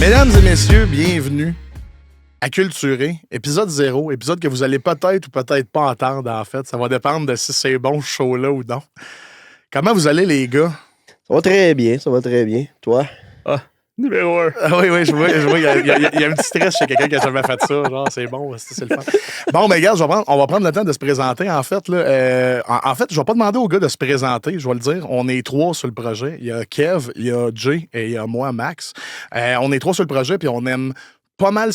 Mesdames et messieurs, bienvenue à Culturé, épisode 0, épisode que vous allez peut-être ou peut-être pas entendre, en fait. Ça va dépendre de si c'est bon ce show-là ou non. Comment vous allez, les gars? Ça va très bien, ça va très bien. Toi? Ah, numéro 1. Ah oui, je vois. Il y a un petit stress chez quelqu'un qui a jamais fait ça. Genre, c'est bon, c'est le fun. Bon, mais regarde, on va prendre le temps de se présenter, en fait. Là, en fait, je vais pas demander aux gars de se présenter, je vais le dire. On est 3 sur le projet. Il y a Kev, il y a Jay et il y a moi, Max. On est 3 sur le projet, puis on aime pas mal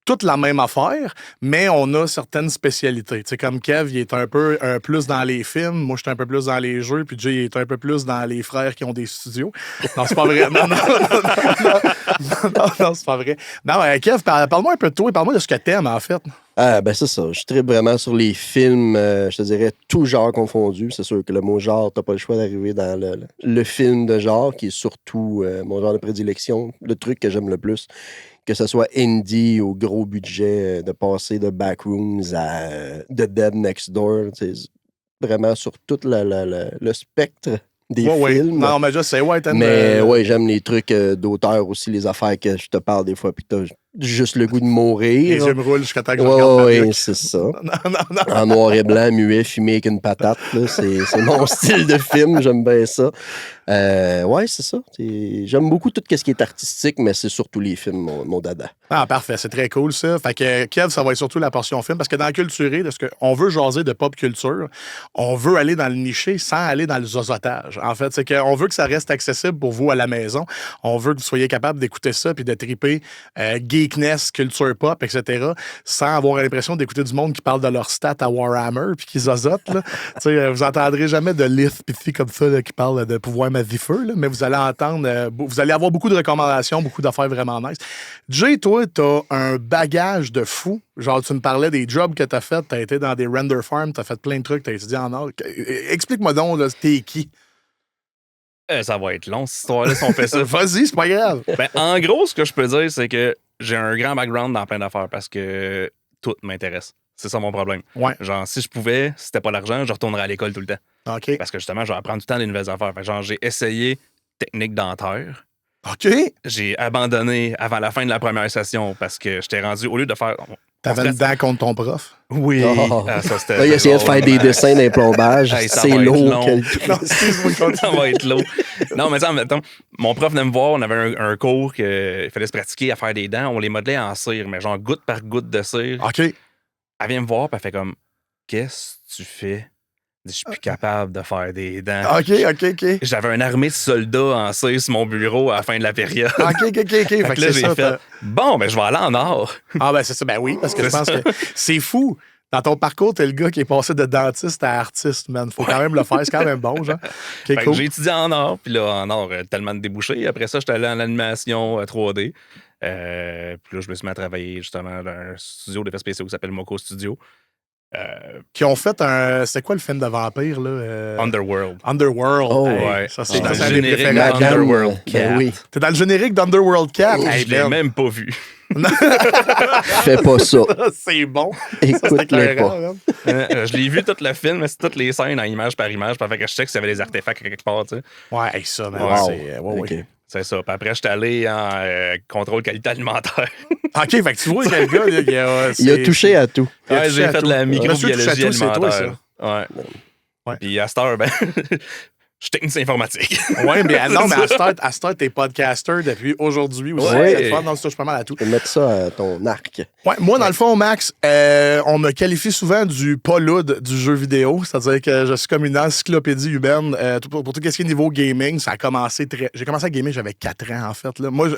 toute la même affaire, mais on a certaines spécialités. Tu sais, comme Kev, il est un peu plus dans les films, moi, je suis un peu plus dans les jeux, puis Jay est un peu plus dans les frères qui ont des studios. Non, c'est pas vrai. Non, c'est pas vrai. Non, Kev, parle-moi un peu de toi et parle-moi de ce que t'aimes, en fait. Ah, ben c'est ça. Je tripe vraiment sur les films, je te dirais, tout genre confondu. C'est sûr que le mot genre, t'as pas le choix d'arriver dans le film de genre, qui est surtout mon genre de prédilection, le truc que j'aime le plus. Que ce soit indie ou gros budget, de passer de Backrooms à The Dead Next Door. Vraiment sur tout le spectre des films. Non, mais je sais, ouais. Mais ouais, j'aime les trucs d'auteur aussi, les affaires que je te parle des fois, puis que t'as juste le goût de mourir. Les yeux me roulent jusqu'à temps que je regarde ouais, c'est ça. Non. En noir et blanc, muet, fumé avec une patate. Là, c'est mon style de film, j'aime bien ça. Ouais, c'est ça. J'aime beaucoup tout ce qui est artistique, mais c'est surtout les films, mon dada. Ah, parfait, c'est très cool ça. Fait que Kev, ça va être surtout la portion film, parce que dans Culturé, on veut jaser de pop culture, on veut aller dans le niché sans aller dans le zozotage. En fait, c'est qu'on veut que ça reste accessible pour vous à la maison. On veut que vous soyez capable d'écouter ça puis de triper geekness, culture pop, etc., sans avoir l'impression d'écouter du monde qui parle de leur stats à Warhammer puis qui zozote. Vous entendrez jamais de Lith pis comme ça là, qui parle de pouvoir feu, là, mais vous allez entendre, vous allez avoir beaucoup de recommandations, beaucoup d'affaires vraiment nice. Jay, toi, t'as un bagage de fou. Genre, tu me parlais des jobs que t'as fait, t'as été dans des render farms, t'as fait plein de trucs, t'as étudié en art. Explique-moi donc, là, t'es qui? Ça va être long, cette histoire-là, si on fait ça. Vas-y, c'est pas grave. Ben, en gros, ce que je peux dire, c'est que j'ai un grand background dans plein d'affaires parce que tout m'intéresse. C'est ça mon problème. Ouais. Genre, si je pouvais, si c'était pas l'argent, je retournerais à l'école tout le temps. OK. Parce que justement, je vais apprendre tout le temps des nouvelles affaires. Fait que genre, j'ai essayé technique dentaire. OK. J'ai abandonné avant la fin de la première session parce que j'étais rendu, au lieu de faire... T'avais une dent contre ton prof? Oui. Oh. Ça, c'était là, il essayait de faire des dessins d'un plombage. Hey, ça c'est va être lourd. long. Non, excuse-moi, continue. Ça va être lourd. Non, mais ça, mettons, mon prof venait me voir, on avait un cours qu'il fallait se pratiquer à faire des dents. On les modelait en cire, mais genre goutte par goutte de cire. OK. Elle vient me voir, puis elle fait comme, qu'est-ce que tu fais? Je suis plus capable de faire des dents. OK. J'avais une armée de soldats en cire sur mon bureau à la fin de la période. OK. Fait Fait que que là, c'est j'ai ça, fait, bon, ben je vais aller en or. Ah, ben c'est ça. Ben oui, parce que je pense que c'est fou. Dans ton parcours, t'es le gars qui est passé de dentiste à artiste, man. Faut quand même le faire. C'est quand même bon, genre. Fait OK, que cool. j'ai étudié en or, puis là, en or, tellement de débouchés. Après ça, j'étais allé en animation 3D. Puis là, je me suis mis à travailler justement dans un studio d'effets spéciaux qui s'appelle Moco Studio. Qui ont fait un. C'était quoi le film de vampire, là? Underworld. Underworld. Oh, ouais. Ça, C'est dans le un des générique préférés. d'Underworld Ben Cat. oui. T'es dans le générique d'Underworld Cat. Hey, je l'ai même pas vu. Fais pas ça. C'est bon. Écoute-le pas. Hein? Je l'ai vu tout le film, mais c'est toutes les scènes en image par image. Puis fait que je sais que s'il y avait des artefacts quelque part, tu sais. Ouais, hey, ça, man. Wow. C'est. Ouais. OK. C'est ça. Puis après, j'étais allé en contrôle qualité alimentaire. OK, fait que tu vois quel gars, là, Il a touché à tout. Il a Ouais, touché j'ai à fait tout. de la Monsieur touche à microbiologie tout, c'est toi, alimentaire. Ouais. Ouais. Puis à cette heure, ben, je suis technicien informatique. Ouais, mais non, mais à start, t'es podcaster depuis aujourd'hui aussi. Ouais. Cette fois, non, ça touche pas mal à tout. Tu peux mettre ça à ton arc. Ouais, moi, dans le fond, Max, on me qualifie souvent du Paul-Oud du jeu vidéo. C'est-à-dire que je suis comme une encyclopédie humaine. Pour tout ce qui est niveau gaming, ça a commencé j'ai commencé à gamer, j'avais 4 ans, en fait. Là. Moi,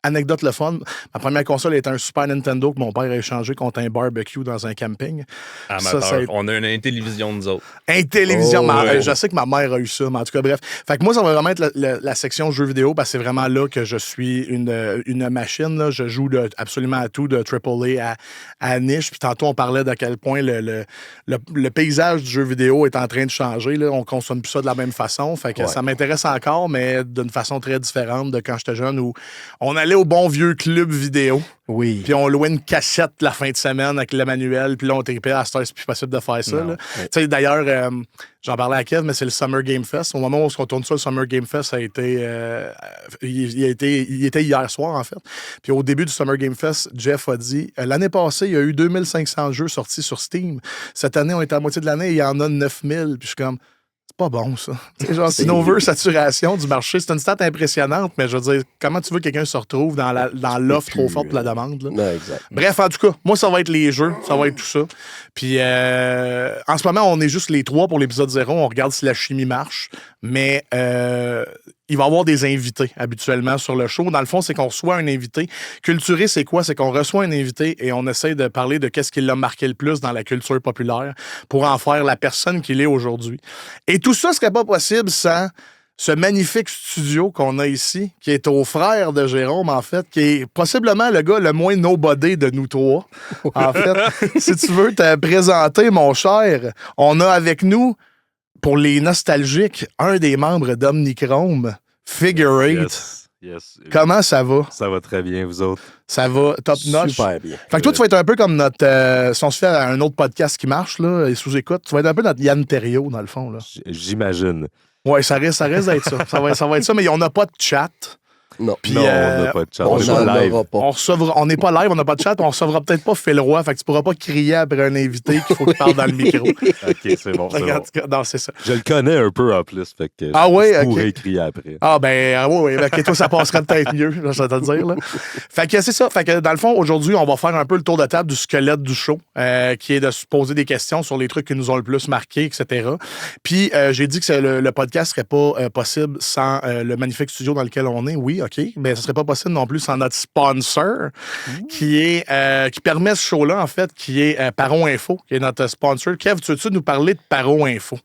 anecdote le fun, ma première console était un Super Nintendo que mon père a échangé contre un barbecue dans un camping. Amateur. Ça, on a une télévision, nous autres. Télévision. Oh, ouais. Je sais que ma mère a eu ça, mais en tout cas, bref. Fait que moi, ça va vraiment être la section jeux vidéo parce que c'est vraiment là que je suis une machine. Là. Je joue absolument à tout, de AAA à niche. Puis tantôt, on parlait d'à quel point le paysage du jeu vidéo est en train de changer. Là. On consomme plus ça de la même façon. Fait que ça m'intéresse encore, mais d'une façon très différente de quand j'étais jeune où on allait allait au bon vieux club vidéo. Oui. Puis on louait une cassette la fin de semaine avec le manuel. Puis là, on tripait à cette heure, c'est plus possible de faire ça. Là. Tu sais, d'ailleurs, j'en parlais à Kev, mais c'est le Summer Game Fest. Au moment où on tourne ça, le Summer Game Fest a été, il était hier soir, en fait. Puis au début du Summer Game Fest, Jeff a dit l'année passée, il y a eu 2500 jeux sortis sur Steam. Cette année, on est à la moitié de l'année et il y en a 9000. Puis je suis comme. C'est pas bon, ça. Genre, c'est une oversaturation du marché. C'est une stat impressionnante, mais je veux dire, comment tu veux que quelqu'un se retrouve dans l'offre trop forte pour la demande? Là? Non, exact. Bref, en tout cas, moi, ça va être les jeux, ça va être tout ça. Puis, en ce moment, on est juste les 3 pour l'épisode 0. On regarde si la chimie marche, mais il va y avoir des invités habituellement sur le show. Dans le fond, c'est qu'on reçoit un invité. Culturé, c'est quoi? C'est qu'on reçoit un invité et on essaie de parler de qu'est-ce qui l'a marqué le plus dans la culture populaire pour en faire la personne qu'il est aujourd'hui. Et tout ça serait pas possible sans ce magnifique studio qu'on a ici, qui est au frère de Jérôme, en fait, qui est possiblement le gars le moins nobody de nous 3. En fait, si tu veux te présenter, mon cher, on a avec nous, pour les nostalgiques, un des membres d'Omnichrome, Figure 8. Yes. Comment ça va? Ça va très bien, vous autres? Ça va top notch. Super bien. Fait que toi, tu vas être un peu comme notre... si on se fait un autre podcast qui marche, là, et sous-écoute, tu vas être un peu notre Yann Terriot, dans le fond. Là. J'imagine. Ouais, ça risque d'être ça. Ça va être ça, mais on n'a pas de chat. Non. Puis, non, on n'a pas de chat. On On est n'en pas live. aura pas. On n'est pas live, on n'a pas de chat, on recevra peut-être pas Phil Roy, fait que tu pourras pas crier après un invité qu'il faut qu'il parle dans le micro. OK, c'est bon. Regarde, non, c'est ça. Je le connais un peu en plus, fait que Ah ouais, je ok. pourrais crier après. Ah ben oui, ok, toi, ça passerait peut-être mieux, je vais te le dire. Là. Fait que c'est ça. Fait que dans le fond, aujourd'hui, on va faire un peu le tour de table du squelette du show, qui est de se poser des questions sur les trucs qui nous ont le plus marqué, etc. Puis j'ai dit que le podcast serait pas possible sans le magnifique studio dans lequel on est. Oui, OK. Mais ce serait pas possible non plus sans notre sponsor, qui permet ce show-là, en fait, qui est Paro Info, qui est notre sponsor. Kev, tu veux-tu nous parler de Paro Info?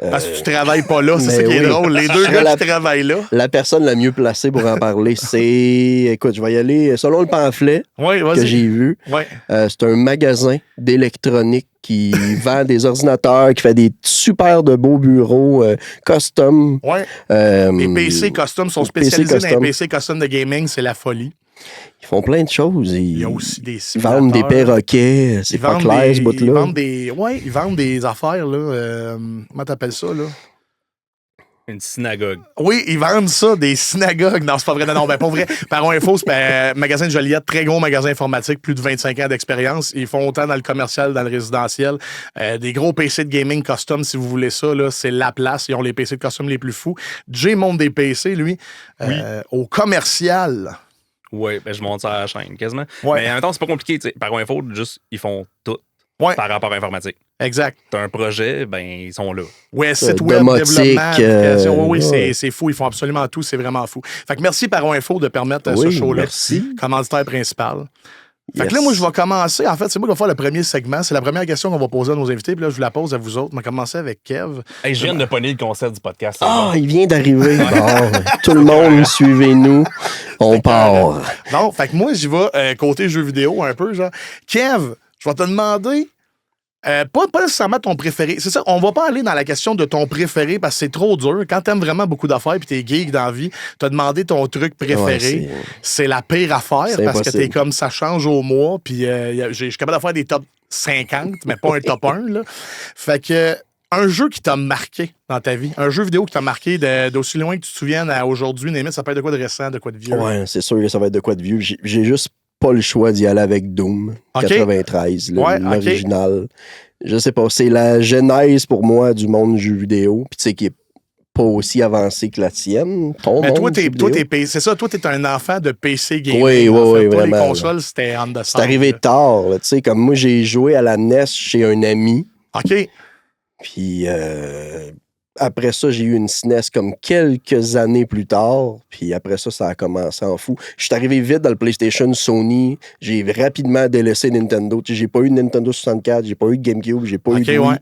Parce que tu travailles pas là, c'est ça qui est drôle. Les deux gars qui travaillent là. La personne la mieux placée pour en parler, c'est... Écoute, je vais y aller selon le pamphlet Oui, que j'ai vu. Ouais. C'est un magasin d'électronique qui vend des ordinateurs, qui fait des super de beaux bureaux custom. Ouais. Les PC custom sont spécialisés dans les PC custom de gaming, c'est la folie. Ils font plein de choses. Il y a aussi des Ils vendent des perroquets. C'est pas clair, ce bout-là. Ils vendent des affaires, là. Comment t'appelles ça, là? Une synagogue. Oui, ils vendent ça, des synagogues. Non, c'est pas vrai. Non, ben pas vrai. Paro Info, c'est un magasin de Joliette, très gros magasin informatique, plus de 25 ans d'expérience. Ils font autant dans le commercial, dans le résidentiel. Des gros PC de gaming custom, si vous voulez ça, là, c'est la place. Ils ont les PC de custom les plus fous. Jay monte des PC, lui, au commercial. Oui, ben je monte ça à la chaîne, quasiment. Ouais. Mais en même temps, c'est pas compliqué. Paro Info, juste, ils font tout par rapport à informatique. Exact. T'as un projet, ben ils sont là. Ouais, site web, domotique, développement, application. Oui, ouais. c'est fou. Ils font absolument tout. C'est vraiment fou. Fait que merci Paro Info de permettre ce show-là. Merci. Commanditaire principal. Fait que Yes. là, moi, je vais commencer. En fait, c'est moi qui vais faire le premier segment. C'est la première question qu'on va poser à nos invités. Puis là, je vous la pose à vous autres. On va commencer avec Kev. Hey, je viens de pogner le concept du podcast. Ah, il vient d'arriver. Bon, tout le monde, suivez-nous. On part. Non, fait que moi, j'y vais côté jeux vidéo un peu, genre. Kev, je vais te demander. Pas nécessairement ton préféré. C'est ça, on va pas aller dans la question de ton préféré parce que c'est trop dur. Quand t'aimes vraiment beaucoup d'affaires et t'es geek dans la vie, t'as demandé ton truc préféré. Ouais, c'est la pire affaire c'est parce que impossible. t'es comme ça change au mois. Puis je suis capable de faire des top 50, mais pas un top 1. Là. Fait que un jeu qui t'a marqué dans ta vie, un jeu vidéo qui t'a marqué d'aussi loin que tu te souviennes à aujourd'hui, limite, ça peut être de quoi de récent, de quoi de vieux. Ouais, c'est sûr que ça va être de quoi de vieux. J'ai juste pas le choix d'y aller avec Doom Ok. 93, Ouais, l'original. Je sais pas, c'est la genèse pour moi du monde du jeu vidéo, puis tu sais, qui est pas aussi avancé que la tienne. Mais toi, t'es c'est ça, toi, t'es un enfant de PC gaming. Oui, en fait. oui, Toi, vraiment. les consoles, c'était on the C'est arrivé tard, là, tu sais, comme moi, j'ai joué à la NES chez un ami, OK. puis après ça, j'ai eu une SNES comme quelques années plus tard. Puis après ça, ça a commencé en fou. Je suis arrivé vite dans le PlayStation Sony. J'ai rapidement délaissé Nintendo. Tu sais, j'ai pas eu de Nintendo 64, j'ai pas eu de GameCube, j'ai pas eu de Wii.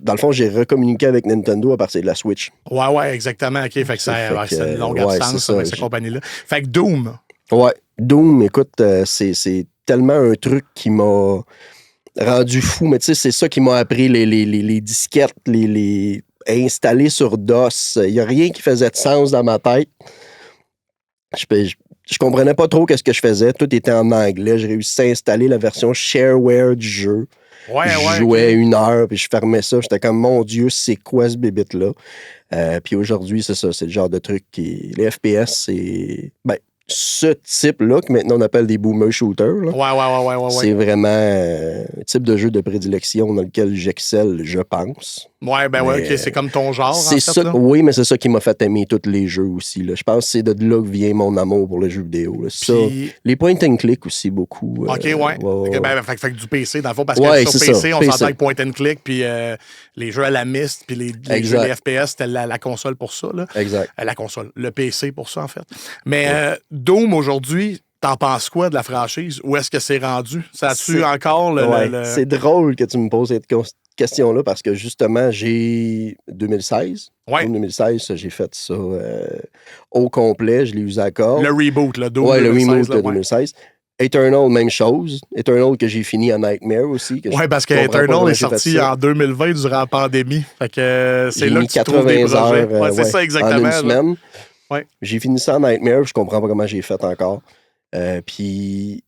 Dans le fond, j'ai recommuniqué avec Nintendo à partir de la Switch. Ouais, exactement. OK, fait que ça c'est une longue absence avec cette compagnie-là. Fait que Doom. Ouais, Doom, écoute, c'est tellement un truc qui m'a rendu fou, mais tu sais, c'est ça qui m'a appris les disquettes, les installées sur DOS. Il n'y a rien qui faisait de sens dans ma tête. Je comprenais pas trop qu'est-ce que je faisais. Tout était en anglais. J'ai réussi à installer la version shareware du jeu. Je jouais 1 heure, puis je fermais ça. J'étais comme, mon Dieu, c'est quoi ce bébite-là? Puis aujourd'hui, c'est ça. C'est le genre de truc qui... Les FPS, c'est... Ben, ce type-là, que maintenant on appelle des boomer shooters, là, Ouais. c'est vraiment un type de jeu de prédilection dans lequel j'excelle, je pense. Ouais, Mais, OK, c'est comme ton genre, C'est en fait, ça, là. oui, mais c'est ça qui m'a fait aimer tous les jeux aussi. Là. Je pense que c'est de là que vient mon amour pour les jeux vidéo. Là. Ça, Puis- les point and click aussi beaucoup. OK, ouais. ouais. Ben, fait que du PC, dans le fond, parce Ouais, que sur c'est PC, ça, on PC. s'entend avec point and click, puis les jeux à la mist, puis les jeux Exact. des FPS, c'était la console pour ça, là. Exact. La console, le PC pour ça, en fait. Mais Doom, aujourd'hui, t'en penses quoi de la franchise? Où est-ce que c'est rendu? Ça a-tu C'est- encore le... C'est drôle que tu me poses cette question-là parce que justement, j'ai 2016. Ouais. En 2016, ça, j'ai fait ça au complet. Je l'ai usé à corps. Le reboot, le Doom Ouais, le 2016, remote là, de 2016. Eternal, même chose. Eternal que j'ai fini à Nightmare aussi. Oui, parce que je comprends pas Eternal comment est j'ai fait sorti ça. en 2020 durant la pandémie. Fait que c'est J'ai là mis que tu trouves des 80 projets. heures Ouais, c'est ça, exactement. en une là. semaine. Ouais. J'ai fini ça en Nightmare. Je comprends pas comment j'ai fait encore. Puis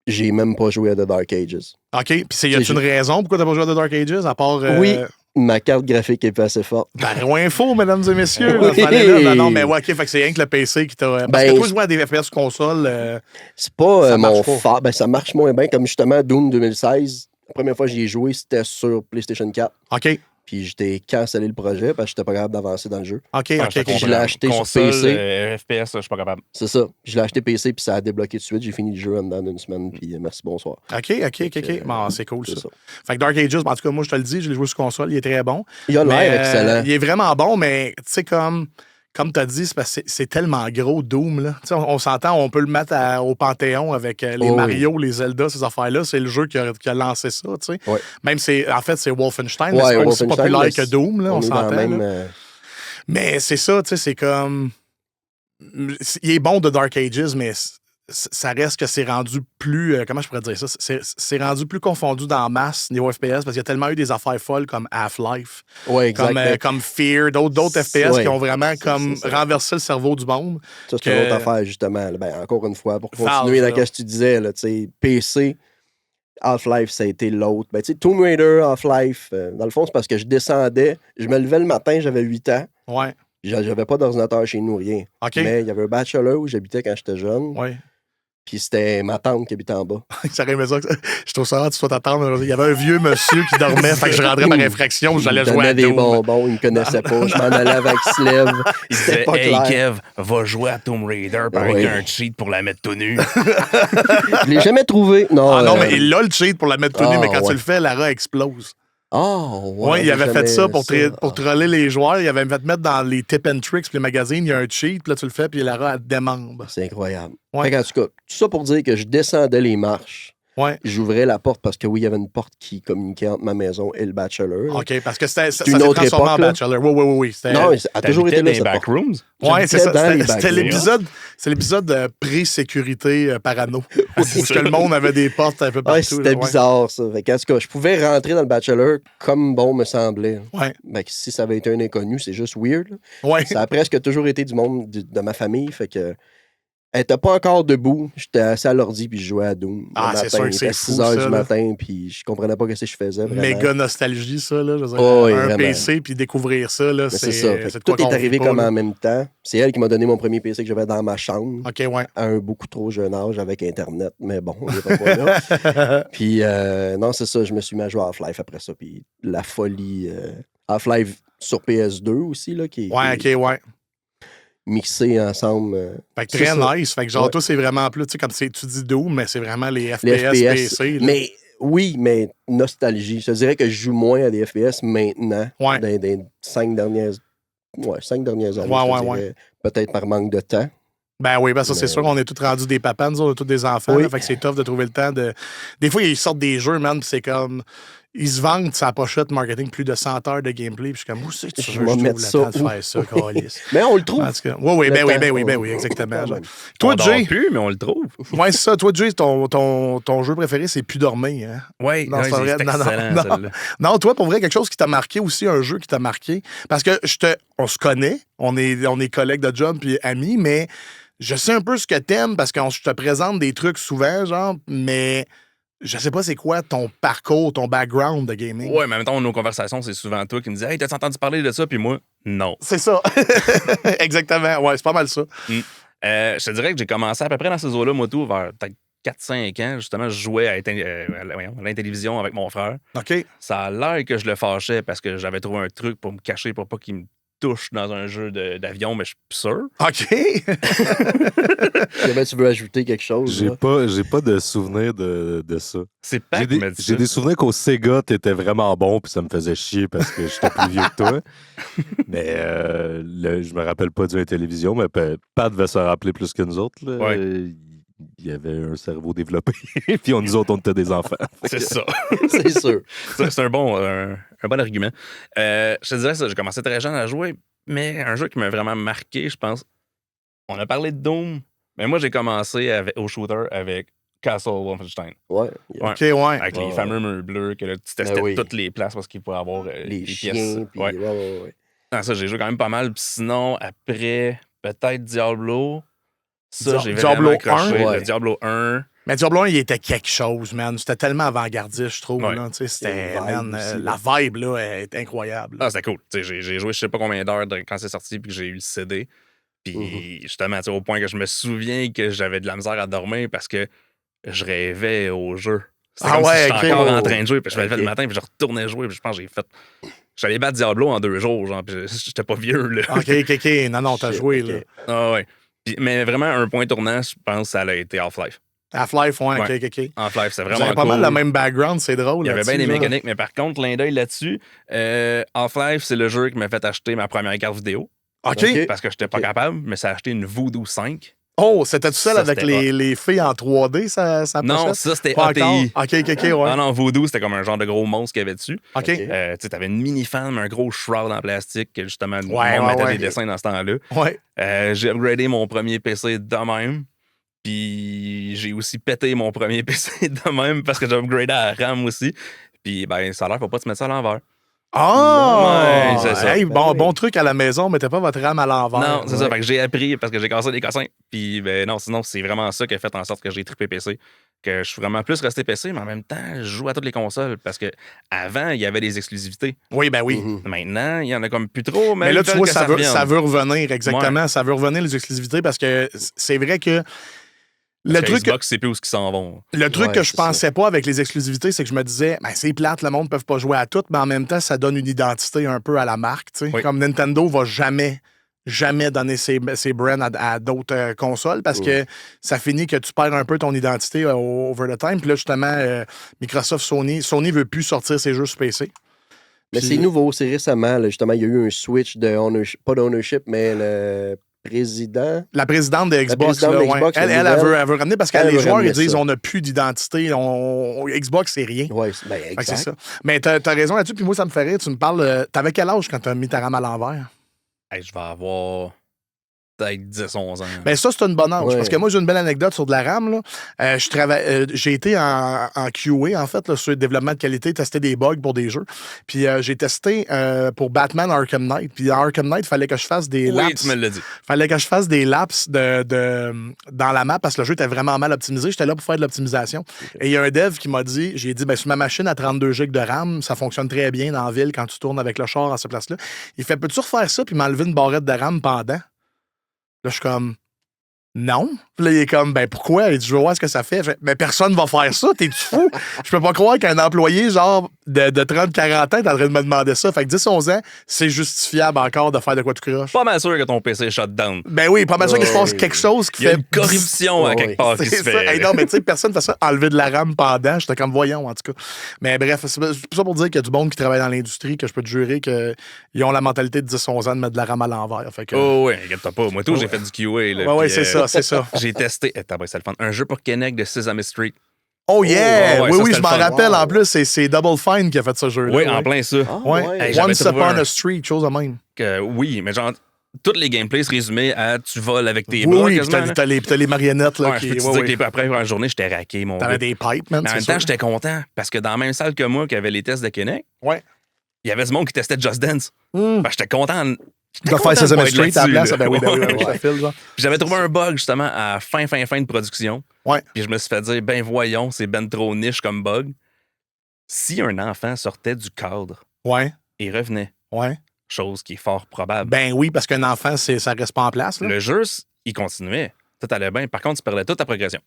j'ai même pas joué à The Dark Ages. OK. Puis y a-tu C'est une raison pourquoi t'as pas joué à The Dark Ages, à part... Oui, ma carte graphique est pas assez forte. Ben, info, mesdames et messieurs. Oui. Non, mais ouais, OK, fait que c'est rien que le PC qui t'a... Parce Ben, que toi, jouer à des FPS console... C'est pas Ça mon marche pas. fort. Ben, ça marche moins bien. Comme justement, Doom 2016, la première fois que j'y ai joué, c'était sur PlayStation 4. OK. Puis j'étais cancellé le projet parce que j'étais pas capable d'avancer dans le jeu. OK. Je l'ai acheté sur console, PC. FPS, je suis pas capable. C'est ça. Je l'ai acheté PC, puis ça a débloqué tout de suite. J'ai fini le jeu en dedans d'une semaine, puis merci, bonsoir. OK. Bon, c'est cool, ça. C'est ça. Fait que Dark Ages, en tout cas, moi, je te le dis, je l'ai joué sur console, il est très bon. Il a Mais, l'air excellent. il est vraiment bon, mais tu sais, comme tu as dit, c'est parce que c'est tellement gros, Doom. Là. Tu sais, on s'entend, on peut le mettre au Panthéon avec les Oh, Mario, les Zelda, ces affaires-là. C'est le jeu qui a lancé ça. Tu sais. Ouais. Même, en fait, c'est Wolfenstein, mais Ouais, c'est pas aussi Wolfenstein, populaire mais que Doom, là, on est dans s'entend. la même, là. Mais c'est ça, tu sais, c'est comme... Il est bon de Dark Ages, mais ça reste que c'est rendu plus... comment je pourrais dire ça? C'est rendu plus confondu dans la masse niveau FPS parce qu'il y a tellement eu des affaires folles comme Half-Life, Ouais, exact. comme Fear, d'autres FPS Ouais, qui ont vraiment c'est comme ça. renversé le cerveau du monde. Ça, c'est que- une autre affaire, justement. Ben, encore une fois, pour Valve, continuer là. dans ce que tu disais, là, tu sais, PC, Half-Life, ça a été l'autre. Ben, tu sais, Tomb Raider, Half-Life, dans le fond, c'est parce que je descendais, je me levais le matin, j'avais 8 ans, Ouais. j'avais pas d'ordinateur chez nous, rien. OK. Mais il y avait un bachelor où j'habitais quand j'étais jeune, Ouais. puis c'était ma tante qui habitait en bas. Ça aurait aimé ça. Je trouve ça rare que tu sois t'attendre. Il y avait un vieux monsieur qui dormait, fait que je rentrais par infraction, j'allais Il me jouer à donnait des Doom. bonbons, il me connaissait pas, je m'en allais avec Slev. Il C'était disait, pas hey clair. Kev, va jouer à Tomb Raider Ouais. avec un cheat pour la mettre tout nu. Je l'ai jamais trouvé. Non, Ah non, mais il a le cheat pour la mettre tout nu, Ah, mais quand tu ouais. le fais, Lara explose. Oh, Ouais, il avait j'ai fait ça jamais pour, ça. pour troller les joueurs. Il avait fait mettre dans les tip and tricks puis les magazines, il y a un cheat, puis là tu le fais, puis Lara, elle te démembre. C'est incroyable. Ouais. Fait qu'en tout cas, tout ça pour dire que je descendais les marches. Ouais. J'ouvrais la porte parce que oui, il y avait une porte qui communiquait entre ma maison et le bachelor. OK, parce que ça une s'est autre transformé en époque, là. Bachelor. Oui. C'était- Non, ça a toujours été là, dans les cette porte. backrooms. Ouais, c'est ça. J'habitais dans les C'était backrooms. l'épisode pré-sécurité parano. Parce que le monde avait des portes un peu partout. Ouais, c'était bizarre, ça. Fait qu'en tout cas, je pouvais rentrer dans le bachelor comme bon me semblait. Ouais. Ben, si ça avait été un inconnu, c'est juste weird. Là. Ouais. Ça a presque toujours été du monde de ma famille. Fait que. Elle était pas encore debout. J'étais assis à l'ordi puis je jouais à Doom. Ah, le c'est matin. sûr que Il c'est était fou, 6 heures ça, du là. matin puis je comprenais pas ce que je faisais. Vraiment. Méga nostalgie, ça. Là, je veux dire, Oh, oui, un vraiment. PC puis découvrir ça, là, Mais c'est ça. Fait que c'est de tout quoi est qu'on arrivé vit pas, comme là. en même temps. C'est elle qui m'a donné mon premier PC que j'avais dans ma chambre OK, ouais. à un beaucoup trop jeune âge avec Internet. Mais bon, on n'est pas là. Puis non, c'est ça. Je me suis mis à jouer à Half-Life après ça. Puis la folie. Half-Life sur PS2 aussi, là, qui Ouais, est OK, ouais. mixé ensemble. Fait que C'est très ça. nice. Fait que genre, Ouais. toi, c'est vraiment plus, tu sais, comme tu dis Doom, mais c'est vraiment les FPS, Les FPS. PC. là. Mais oui, mais nostalgie. Je te dirais que je joue moins à des FPS maintenant. Ouais. Dans les 5 dernières. Ouais, 5 dernières années. Ouais, je te ouais, dirais. Peut-être par manque de temps. Ben oui, ben ça, c'est Mais- sûr. On est tous rendus des papas, nous, on a tous des enfants. Oui. Là, fait que c'est tough de trouver le temps de. Des fois, ils sortent des jeux, man, pis c'est comme. Ils se vendent sa pochette marketing plus de 100 heures de gameplay. Puis je suis comme, où c'est que tu Je veux vais je mettre trouve le ça temps de où? faire ça, câlisse? Mais on le trouve. En tout cas, oui, Le ben oui, temps. ben oui, exactement. Quand même. Toi, On dort Jay, plus, mais on le trouve. ouais, c'est ça. Toi, Jay, ton jeu préféré, c'est Plus dormir. Hein? Oui, Non, c'est pas vrai. c'est Non, non, excellent, non. celle-là. Non, toi, pour vrai, quelque chose qui t'a marqué aussi, un jeu qui t'a marqué. Parce que on se connaît, on est collègues de job puis amis, mais je sais un peu ce que t'aimes parce que je te présente des trucs souvent, genre, mais je sais pas c'est quoi ton parcours, ton background de gaming. Ouais, mais en même temps, nos conversations, c'est souvent toi qui me dis « Hey, t'as entendu parler de ça? » Puis moi, non. C'est ça. Exactement. Ouais, c'est pas mal ça. Je te dirais que j'ai commencé à peu près dans ces eaux-là, moi, tout, vers peut-être 4-5 ans. Justement, je jouais à la télévision avec mon frère. OK. Ça a l'air que je le fâchais parce que j'avais trouvé un truc pour me cacher pour pas qu'il me touche dans un jeu d'avion, mais je suis plus sûr. OK. Jamais tu veux ajouter quelque chose. J'ai là. pas de souvenir de ça. C'est pas J'ai des souvenirs qu'au Sega, t'étais vraiment bon, puis ça me faisait chier parce que j'étais plus vieux que toi. Mais je me rappelle pas de la télévision, mais Pat devait se rappeler plus que nous autres. Là. Ouais. Il y avait un cerveau développé, puis nous autres, on était des enfants. C'est ça. C'est sûr. C'est un bon argument. Je te dirais ça, j'ai commencé très jeune à jouer, mais un jeu qui m'a vraiment marqué, je pense. On a parlé de Doom, mais moi, j'ai commencé au shooter avec Castle Wolfenstein. Ouais. Ouais. OK, ouais. Avec les fameux murs bleus, que là, tu testais oui. toutes les places parce qu'il pourrait avoir Les pièces. chiens. Puis, Ouais. ouais. Non, ça, j'ai joué quand même pas mal. Puis sinon, après, peut-être Diablo. Ça, j'ai Diablo vraiment accroché. 1, Le ouais. Diablo 1. Mais Diablo 1, il était quelque chose, man. C'était tellement avant-gardiste, je trouve. Ouais. Là. Tu sais, c'était, Il y a une vibe man, aussi, la vibe, là, est incroyable. Ah, c'était cool. Tu sais, j'ai joué je sais pas combien d'heures quand c'est sorti puis que j'ai eu le CD. Puis justement, tu sais, au point que je me souviens que j'avais de la misère à dormir parce que je rêvais au jeu. C'était comme si j'étais encore en train de jouer. Puis je me levais le matin puis je retournais jouer. Puis je pense que j'allais battre Diablo en 2 jours. Genre, puis j'étais pas vieux, là. OK. Non, t'as joué, là. Ah ouais. Mais vraiment, un point tournant, je pense, ça a été Half-Life. Half-Life, ouais, Ouais. OK. Half-Life, c'est Vous vraiment avez pas cool. mal le même background, c'est drôle. Il y avait bien des là-dessus, là. mécaniques, mais par contre, clin d'œil là-dessus, Half-Life, c'est le jeu qui m'a fait acheter ma première carte vidéo. OK. Parce que j'étais pas capable, mais ça a acheté une Voodoo 5. Oh, c'était tout seul Ça, avec c'était les filles en 3D, ça Non, pochette? ça, c'était Pas ATI. encore? OK, ouais. Ah non, Voodoo, c'était comme un genre de gros monstre qu'il y avait dessus. OK. Ok. Tu sais, t'avais une mini-fan, un gros shroud en plastique que justement, le Ouais, monde mettait ouais. des dessins dans ce temps-là. Ouais. J'ai upgradé mon premier PC de même. Puis j'ai aussi pété mon premier PC de même parce que j'ai upgradé à la RAM aussi. Puis ben, ça a l'air, faut pas te mettre ça à l'envers. Ah! Ouais, c'est ça. Hey, Ben oui. bon truc à la maison, mettez pas votre rame à l'envers. Non, c'est ça. Ouais. Fait que j'ai appris parce que j'ai cassé des cossins. Puis ben non, sinon, c'est vraiment ça qui a fait en sorte que j'ai trippé PC. Que je suis vraiment plus resté PC, mais en même temps, je joue à toutes les consoles. Parce que avant, il y avait des exclusivités. Oui, ben oui. Maintenant, il y en a comme plus trop. Mais là, tu vois, ça veut revenir, exactement. Ouais. Ça veut revenir, les exclusivités, parce que c'est vrai que le truc, Xbox, c'est plus où ils s'en vont. le truc Ouais, que je c'est pensais pas avec les exclusivités, c'est que je me disais, ben, c'est plate, le monde ne peut pas jouer à tout, mais en même temps, ça donne une identité un peu à la marque. Tu sais. Oui. Comme Nintendo va jamais donner ses brands à d'autres consoles parce que ça finit que tu perds un peu ton identité over the time. Puis là, justement, Microsoft, Sony veut plus sortir ses jeux sur PC. Mais Puis- c'est nouveau, c'est récemment. Là, justement, il y a eu un switch de ownership, pas d'ownership, mais le président. La présidente de Xbox, présidente là, de ouais. Xbox, elle, la elle nouvelle, veut ramener parce que elle les veut joueurs, ils ramener disent ça. on n'a plus d'identité. Xbox, c'est rien. Ouais, ben, Fait que exact. c'est ça. Mais t'as raison là-dessus, puis moi, ça me fait rire. Tu me parles. T'avais quel âge quand t'as mis ta rame à l'envers? Hey, je vais avoir peut-être 10-11 ans. Ben ça, c'est une bonne âge. Ouais. Parce que moi, j'ai une belle anecdote sur de la RAM. Là. J'ai été en QA, en fait, là, sur le développement de qualité, tester des bugs pour des jeux. Puis j'ai testé pour Batman Arkham Knight. Puis dans Arkham Knight, il fallait que je fasse des Oui, laps. tu me l'as dit. Fallait que je fasse des laps dans la map parce que le jeu était vraiment mal optimisé. J'étais là pour faire de l'optimisation. Et il y a un dev qui m'a dit, j'ai dit, ben, sur ma machine à 32 GB de RAM, ça fonctionne très bien dans la ville quand tu tournes avec le char à cette place-là. Il fait, peux-tu refaire ça puis m'enlever une barrette de RAM pendant? Là, je suis comme, non. Puis là, il est comme, ben pourquoi? Il dit, je veux voir ce que ça fait. Je fais, mais personne va faire ça, t'es-tu fou? Je peux pas croire qu'un employé, genre, de 30-40 ans, est en train de me demander ça. Fait que 10-11 ans, c'est justifiable encore de faire de quoi tu croches. Pas mal sûr que ton PC est shut down. Ben oui, pas mal sûr qu'il se passe oui. quelque chose qui Il y a fait. une corruption à Ouais, quelque part qui C'est se ça. fait. Hey, non, mais tu sais, personne fait ça, enlever de la RAM pendant. J'étais comme voyons, en tout cas. Mais bref, c'est tout ça pour dire qu'il y a du monde qui travaille dans l'industrie, que je peux te jurer qu'ils ont la mentalité de 10-11 ans de mettre de la RAM à l'envers. Fait que... Oh, ouais, regarde-toi pas. Moi, tout, j'ai fait du QA. Là, ouais, puis, c'est ça, c'est ça. J'ai testé. C'est le fun. Un jeu pour Kinect de Sesame Street. Oh yeah! ouais, oui, ça, oui, c'était je m'en le fun. rappelle. Wow. En plus, c'est Double Fine qui a fait ce jeu-là. Oui, ouais. en plein ça. Ah, Ouais. Hey, j'avais Once trouvé Upon un- a Street, chose de même. Oui, mais genre, tous les gameplays se résumaient à tu voles avec tes bras Oui, puis quasiment. là. t'as les marionnettes. Là, Ouais, je qui, peux te ouais, dire ouais. que après la journée, j'étais raqué, mon T'avais gars. des pipes, man. Mais en même c'est temps, sûr. j'étais content parce que dans la même salle que moi, qui avait les tests de Kinect, Ouais. il y avait du monde qui testait Just Dance. Hmm. Ben, j'étais content De faire Sesame Street à la place. Ben oui, Ouais. ça file, genre. Puis j'avais trouvé un bug, justement, à fin de production. Ouais. Puis je me suis fait dire, ben voyons, c'est ben trop niche comme bug. Si un enfant sortait du cadre Ouais, et revenait, ouais. chose qui est fort probable, Ben oui, parce qu'un enfant, ça reste pas en place, là. le jeu, il continuait. Tout allait bien. Par contre, tu perdais toute ta progression.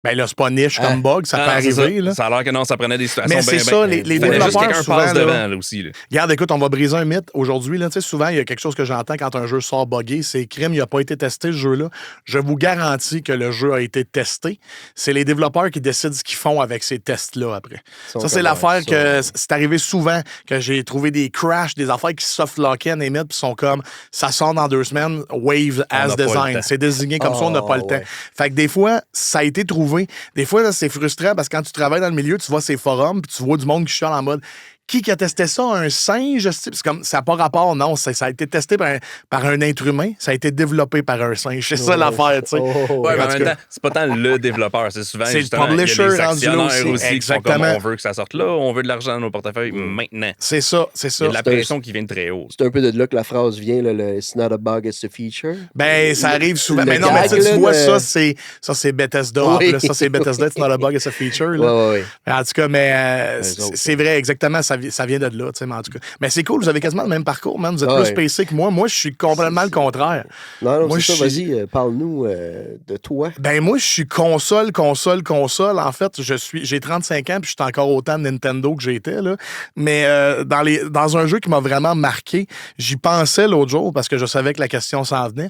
Ben là, c'est pas niche comme bug, ça peut non, c'est arriver, ça. là. Ça a l'air que non, ça prenait des situations Mais c'est bien, ça, bien. les Fallait juste développeurs, quelqu'un souvent, passe là, devant, là aussi. Là. Regarde, écoute, on va briser un mythe aujourd'hui. Tu sais, souvent, il y a quelque chose que j'entends quand un jeu sort buggé, c'est crime, il n'a pas été testé, ce jeu-là. Je vous garantis que le jeu a été testé. C'est les développeurs qui décident ce qu'ils font avec ces tests-là après. Ça, c'est l'affaire que c'est arrivé souvent, que j'ai trouvé des crashs, des affaires qui soft-lockent et mettent, puis sont comme, ça sort dans 2 semaines, Wave as design. C'est désigné comme ça, on n'a pas le temps. Fait que des fois, ça a été trouvé. Des fois, là, c'est frustrant parce que quand tu travailles dans le milieu, tu vois ces forums, puis tu vois du monde qui chiale en mode qui a testé ça? Un singe? C'est comme, ça n'a pas rapport, non. Ça a été testé par un être humain, ça a été développé par un singe. C'est ça l'affaire, tu sais. Ouais, mais en même temps, c'est pas tant le développeur, c'est souvent c'est justement, le publisher il y a les rendu là actionnaires aussi qui sont comme, exactement. on veut que ça sorte là, on veut de l'argent dans nos portefeuilles maintenant. C'est ça, c'est ça. Il y a de la pression qui vient de très haut. C'est un peu de là que la phrase vient, là, le It's not a bug, it's a feature. Ben, ça arrive souvent. Mais non, gag, mais tu vois, là, ça, c'est Bethesda. Oui. Là, ça, c'est Bethesda, it's not a bug, it's a feature. Là. Ouais. En tout cas, mais c'est vrai, exactement, ça vient de là, tu sais, mais en tout cas. Mais c'est cool, vous avez quasiment le même parcours, man. Vous êtes plus spacé que moi. Moi, je suis complètement le contraire. Non, moi, c'est ça, vas-y, parle-nous de toi. Ben, moi, je suis console. En fait, j'ai 35 ans, puis je suis encore autant de Nintendo que j'étais, là. Mais dans un jeu qui m'a vraiment marqué, j'y pensais l'autre jour, parce que je savais que la question s'en venait.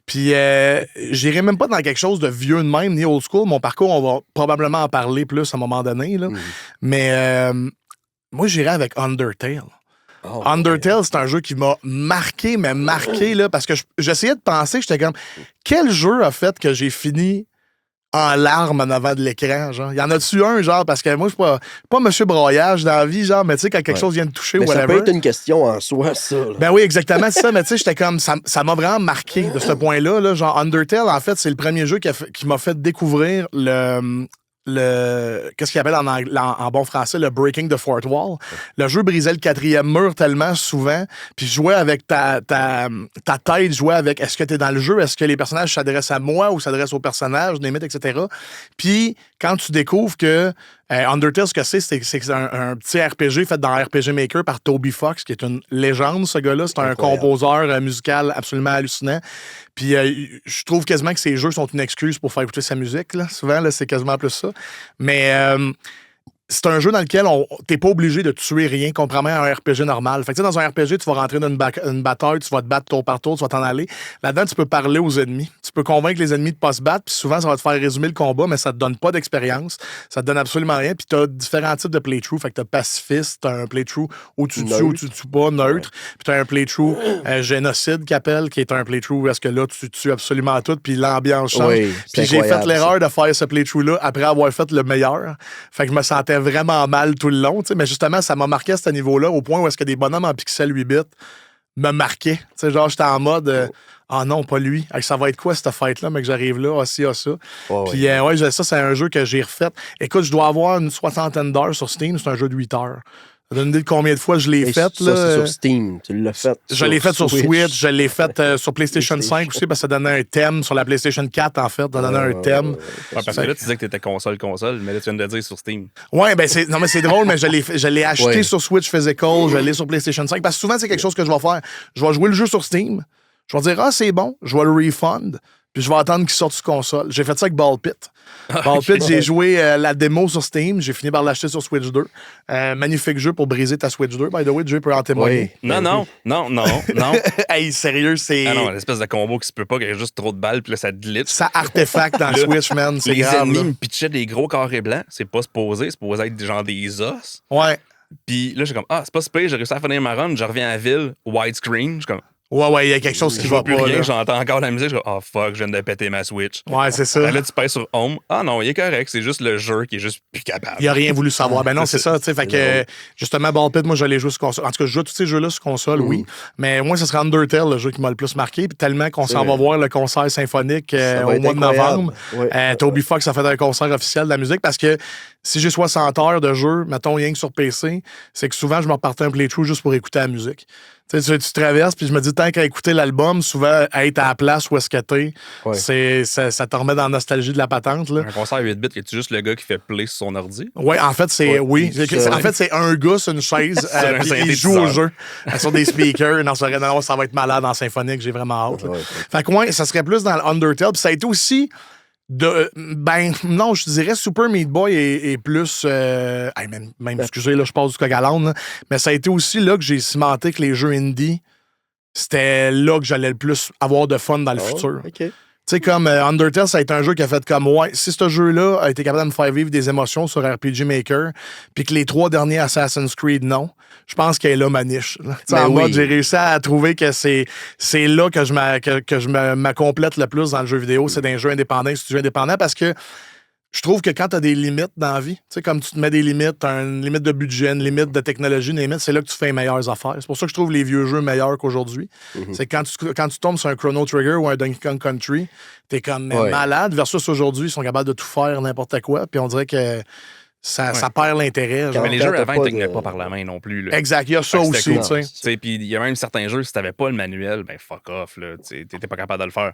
Puis, j'irai même pas dans quelque chose de vieux de même, ni old school. Mon parcours, on va probablement en parler plus à un moment donné, là. Mais moi, j'irais avec Undertale. Undertale, c'est un jeu qui m'a marqué, là, parce que j'essayais de penser, j'étais comme, quel jeu a fait que j'ai fini en larmes en avant de l'écran, genre? Y en a-tu un, genre, parce que moi, je suis pas Monsieur Broyage dans la vie, genre, mais tu sais, quand quelque chose vient de toucher, mais whatever. ça peut être une question en soi, ça. Là. Ben oui, exactement, c'est ça, mais tu sais, j'étais comme, ça m'a vraiment marqué de ce point-là, là, genre, Undertale, en fait, c'est le premier jeu qui m'a fait découvrir qu'est-ce qu'il appelle en bon français, le breaking the fourth wall. Le jeu brisait le 4e mur tellement souvent, puis jouais avec ta tête, jouais avec est-ce que t'es dans le jeu, est-ce que les personnages s'adressent à moi ou s'adressent aux personnages, limite, etc. Puis, quand tu découvres que Undertale, ce que c'est un petit RPG fait dans RPG Maker par Toby Fox, qui est une légende, ce gars-là. C'est un compositeur musical absolument hallucinant. Puis je trouve quasiment que ces jeux sont une excuse pour faire écouter sa musique. Là. Souvent, là, c'est quasiment plus ça. Mais c'est un jeu dans lequel t'es pas obligé de tuer rien, contrairement à un RPG normal. Fait que dans un RPG, tu vas rentrer dans une bataille, tu vas te battre tour par tour, tu vas t'en aller. Là-dedans, tu peux parler aux ennemis. Tu peux convaincre les ennemis de pas se battre, puis souvent, ça va te faire résumer le combat, mais ça te donne pas d'expérience. Ça te donne absolument rien. Puis t'as différents types de playthrough. Fait que t'as pacifiste, t'as un playthrough où tu tues ou tu tues pas, neutre. Puis t'as un playthrough génocide qu'appelle, qui est un playthrough où est-ce que là, tu tues absolument tout, puis l'ambiance change. Oui, puis j'ai fait l'erreur de faire ce playthrough-là après avoir fait le meilleur. Fait que je me sentais vraiment mal tout le long, mais justement, ça m'a marqué à ce niveau-là, au point où est-ce que des bonhommes en pixels 8 bits me marquaient. Genre, j'étais en mode, non, pas lui. Ça va être quoi cette fête-là, mais que j'arrive là, ça. Puis, ça, c'est un jeu que j'ai refait. Écoute, je dois avoir une 60aine d'heures sur Steam, c'est un jeu de 8 heures. Ça donne une idée de combien de fois je l'ai fait. Ça, c'est sur Steam. Tu l'as fait. Je l'ai fait sur Switch. Je l'ai fait sur PlayStation 5 aussi, parce que ça donnait un thème. Sur la PlayStation 4, en fait, ça donnait un thème. Parce que là, tu disais que t'étais console, mais là, tu viens de le dire sur Steam. Ouais, ben non, mais c'est drôle, mais je l'ai acheté sur Switch Physical, je l'ai sur PlayStation 5. Parce que souvent, c'est quelque chose que je vais faire. Je vais jouer le jeu sur Steam. Je vais dire, c'est bon, je vais le refund. Puis je vais attendre qu'il sorte sur console. J'ai fait ça avec Ball Pit. Ball Pit, j'ai joué la démo sur Steam. J'ai fini par l'acheter sur Switch 2. Magnifique jeu pour briser ta Switch 2. By the way, Dieu peut en témoigner. Oui. Non. Hey, sérieux, c'est... Ah non, l'espèce de combo qui se peut pas, qu'il y a juste trop de balles, puis là, ça glitch. Ça artefact dans Switch, man. C'est les grave, ennemis là. me pitchaient des gros carrés blancs. C'est pas supposé être genre des os. Ouais. Puis là, je suis comme, c'est pas super, j'ai réussi à finir ma run, je reviens à la ville, widescreen, je suis comme... Ouais, il y a quelque chose qui va plus pas. rien, Là. j'entends encore la musique, je suis comme, fuck, je viens de péter ma Switch. Ouais, c'est ça. Là, tu pèses sur Home. Non, il est correct, c'est juste le jeu qui est juste plus capable. Il a rien voulu savoir. Ben non, c'est ça, tu sais. Fait que, justement, Ball Pit, moi, je l'ai joué sur console. En tout cas, je joue tous ces jeux-là sur console, oui. Mais moi, ce serait Undertale, le jeu qui m'a le plus marqué. Puis tellement qu'on s'en va voir le concert symphonique au mois de novembre. Toby Fox a fait un concert officiel de la musique parce que si j'ai 60 heures de jeu, mettons rien que sur PC, c'est que souvent, je me repartais un playthrough juste pour écouter la musique. Tu traverses, puis je me dis, temps qu'à écouter l'album, souvent, être à la place où est-ce que t'es, Ouais. ça te remet dans la nostalgie de la patente. Là. Un concert à 8 bits, es-tu juste le gars qui fait play sur son ordi? Oui, en fait, c'est. Ouais, Oui. En fait, c'est un gars sur une chaise, un puis il synthétiseur. joue au jeu sur des speakers. Non, ça va être malade en symphonique, j'ai vraiment hâte. Là. Ouais. Fait que, ouais, ça serait plus dans l'Undertale. Puis ça a été aussi. Non, je dirais Super Meat Boy est plus. Même excusez, là, je passe du coq à l'âne, là, mais ça a été aussi là que j'ai cimenté que les jeux indie, c'était là que j'allais le plus avoir de fun dans le futur. OK. Tu sais, comme Undertale, ça a été un jeu qui a fait comme, ouais, si ce jeu-là a été capable de me faire vivre des émotions sur RPG Maker, puis que les 3 derniers Assassin's Creed, non, je pense qu'elle est là ma niche. Là. En mode, j'ai réussi à trouver que c'est là que je m'acomplète le plus dans le jeu vidéo, c'est d'un jeu indépendant, c'est du jeu indépendant, parce que je trouve que quand tu as des limites dans la vie, tu sais, comme tu te mets des limites, tu as une limite de budget, une limite de technologie, une limite, c'est là que tu fais les meilleures affaires. C'est pour ça que je trouve les vieux jeux meilleurs qu'aujourd'hui. C'est quand tu tombes sur un Chrono Trigger ou un Donkey Kong Country, t'es comme malade, versus aujourd'hui, ils sont capables de tout faire, n'importe quoi, puis on dirait que ça perd l'intérêt. Mais les jeux avant, ils pas tenaient de- pas par la main non plus. Là. Exact, il y a ça Fait que aussi, c'était tu cool. sais. Tu sais, puis il y a même certains jeux, si t'avais pas le manuel, ben fuck off, là. T'étais pas capable de le faire.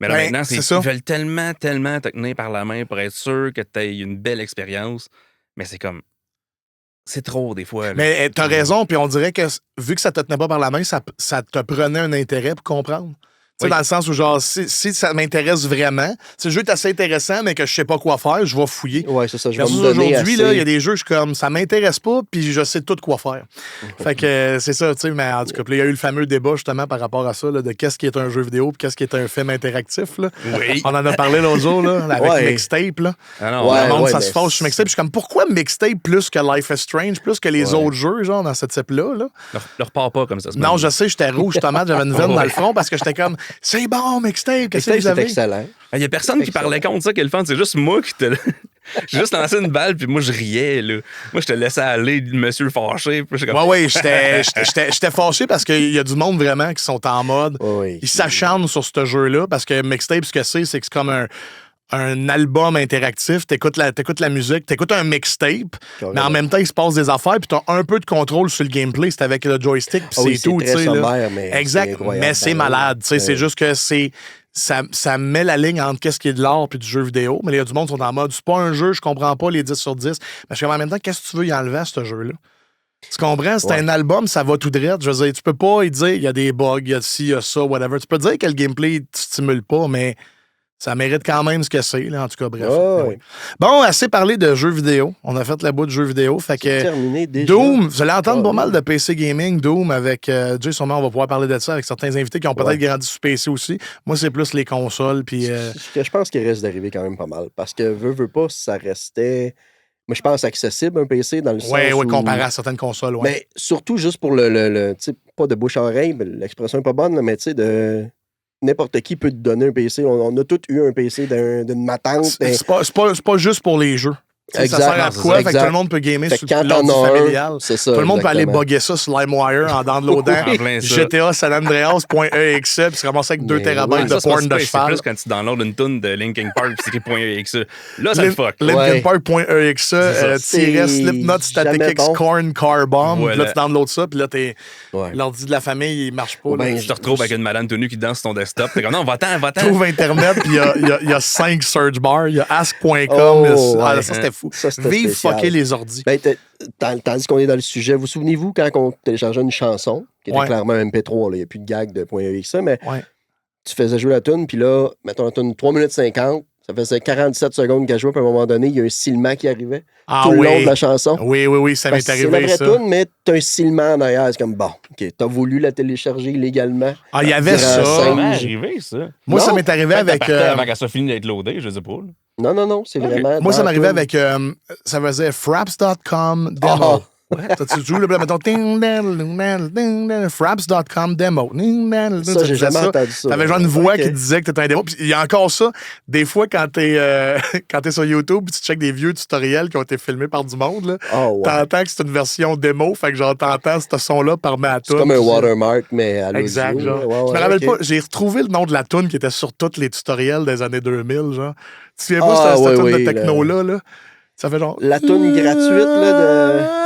Mais là, maintenant, c'est ça. ils veulent tellement te tenir par la main pour être sûr que t'aies une belle expérience. Mais c'est comme. C'est trop, des fois. Là. Mais t'as raison, puis on dirait que vu que ça te tenait pas par la main, ça te prenait un intérêt pour comprendre. Tu sais, dans le sens où, genre, si ça m'intéresse vraiment, si le jeu est assez intéressant, mais que je sais pas quoi faire, je vais fouiller. Ouais, c'est ça. Je vais Versus me donner aujourd'hui, assez. là, il y a des jeux, je suis comme, ça m'intéresse pas, puis je sais tout quoi faire. Fait que c'est ça, tu sais, mais en tout cas, puis il y a eu le fameux débat, justement, par rapport à ça, là, de qu'est-ce qui est un jeu vidéo, puis qu'est-ce qui est un film interactif, là. Oui. On en a parlé l'autre jour, là, avec Ouais. Mixtape, là. Ah non, Ouais, Le monde, ça mais se fâche sur Mixtape. Je suis comme, pourquoi Mixtape plus que Life is Strange, plus que les autres jeux, genre, dans cette type-là, là? Le repars pas comme ça. Non, je sais, j'étais rouge, tomate, j'avais une veine dans le front parce que j'étais comme, c'est bon, Mixtape, qu'est-ce que Mixtape, vous c'est avez? excellent. Il y a personne qui parlait contre ça, quel fun. C'est juste moi qui te. J'ai juste lancé une balle, puis moi, je riais, là. Moi, je te laissais aller, le monsieur fâché. Puis j'étais comme... Ouais, j'étais fâché parce qu'il y a du monde vraiment qui sont en mode. Oui. Ils s'acharnent sur ce jeu-là parce que Mixtape, ce que c'est que c'est comme un album interactif. T'écoutes la musique, t'écoutes un mixtape, mais en même temps, il se passe des affaires, puis t'as un peu de contrôle sur le gameplay. C'est avec le joystick, puis c'est tout. Très tu sais, là. sommaire, mais Exact, mais c'est malade. Tu sais, c'est juste que ça met la ligne entre qu'est-ce qui est de l'art puis du jeu vidéo. Mais il y a du monde qui sont en mode, c'est pas un jeu, je comprends pas les 10 sur 10. Mais en même temps, qu'est-ce que tu veux y enlever à ce jeu-là? Tu comprends? C'est un album, ça va tout droit. Je veux dire, tu peux pas y dire, il y a des bugs, il y a ci, il y a ça, whatever. Tu peux dire que le gameplay ne stimule pas, mais ça mérite quand même ce que c'est, là, en tout cas, bref. Oh, Ouais. Bon, assez parlé de jeux vidéo. On a fait la bout de jeux vidéo. Fait que terminé déjà. Doom, vous allez entendre pas mal de PC Gaming, Doom, avec Jay, sûrement, on va pouvoir parler de ça avec certains invités qui ont peut-être grandi sur PC aussi. Moi, c'est plus les consoles. Puis, Ce que je pense qu'il risque d'arriver quand même pas mal. Parce que veux pas, ça restait. Moi, je pense accessible un PC dans le sens. ouais, où... comparé à certaines consoles. Ouais. Mais surtout juste pour le tu sais, pas de bouche à oreille, mais l'expression est pas bonne, là, mais tu sais, de. N'importe qui peut te donner un PC. On a tous eu un PC d'une matante. C'est pas juste pour les jeux. T'sais, ça sert à quoi? Fait que tout le monde peut gamer sur l'ordi familial. C'est ça. Tout le monde peut aller exactement. bugger ça sur LimeWire en downloadant En plein ça. GTA San Andreas.exe puis se ramasser avec 2 Mais terabytes oui. de Ça, c'est porn de c'est cheval. plus quand tu downloads une toune de Linkin Park puis c'est écrit .exe. Là, ça le fuck. là. Ouais. LinkinPark.exe ça. tiret Slipknot Static jamais X bon. Korn Car Bomb. Voilà. Puis là, tu downloads ça, puis là, Ouais. l'ordi de la famille, il marche pas. Ou là. ben, Tu te retrouves avec une madame tenue qui danse sur ton desktop. T'es comme non, va-t'en. Trouve Internet, puis il y a 5 search bars, il y a ask.com. Oh, ça, ouais. c'était fou. Ça, c'était Vive spécial. fucker les ordis. Ben, tandis qu'on est dans le sujet, vous souvenez-vous quand on téléchargeait une chanson, qui était Ouais. clairement un MP3, là, il n'y a plus de gag de .exe, mais Ouais. tu faisais jouer la tune, puis là, mettons la tune 3 minutes 50, ça faisait 47 secondes qu'elle jouait, puis à un moment donné, il y a un silement qui arrivait Ah tout le long oui. de la chanson. Oui, ça m'est Parce que c'est la arrivé, vraie ça. tune, mais t'as un silement en arrière. C'est comme, bon, OK, t'as voulu la télécharger illégalement. Ah, il y avait Durant ça. cinq- Ça m'est arrivé, ça. Moi, ça Non. m'est arrivé Peut-être avec. avant qu'elle soit finie d'être loadée, je sais pas. là. Non, c'est vraiment. Moi, ça dans m'arrivait la tune. avec. Ça faisait fraps.com demo. Tu joues là, mettons. Fraps.com demo. Ça, j'ai jamais entendu ça. T'avais genre une voix Ok. qui disait que t'étais un démo. Puis il y a encore ça. Des fois, quand t'es sur YouTube, puis tu checkes des vieux tutoriels qui ont été filmés par du monde, là, Oh, ouais. t'entends que c'est une version démo. Fait que genre, t'entends ce son-là par ma C'est comme un watermark, mais à l'audio. Exact, genre. là. Ouais, Je me ouais, rappelle ok. pas, j'ai retrouvé le nom de la toune qui était sur tous les tutoriels des années 2000, genre. Tu te souviens pas Ah, cette oui, toune oui, de techno-là, là? Ça fait genre... La toune gratuite, là, de.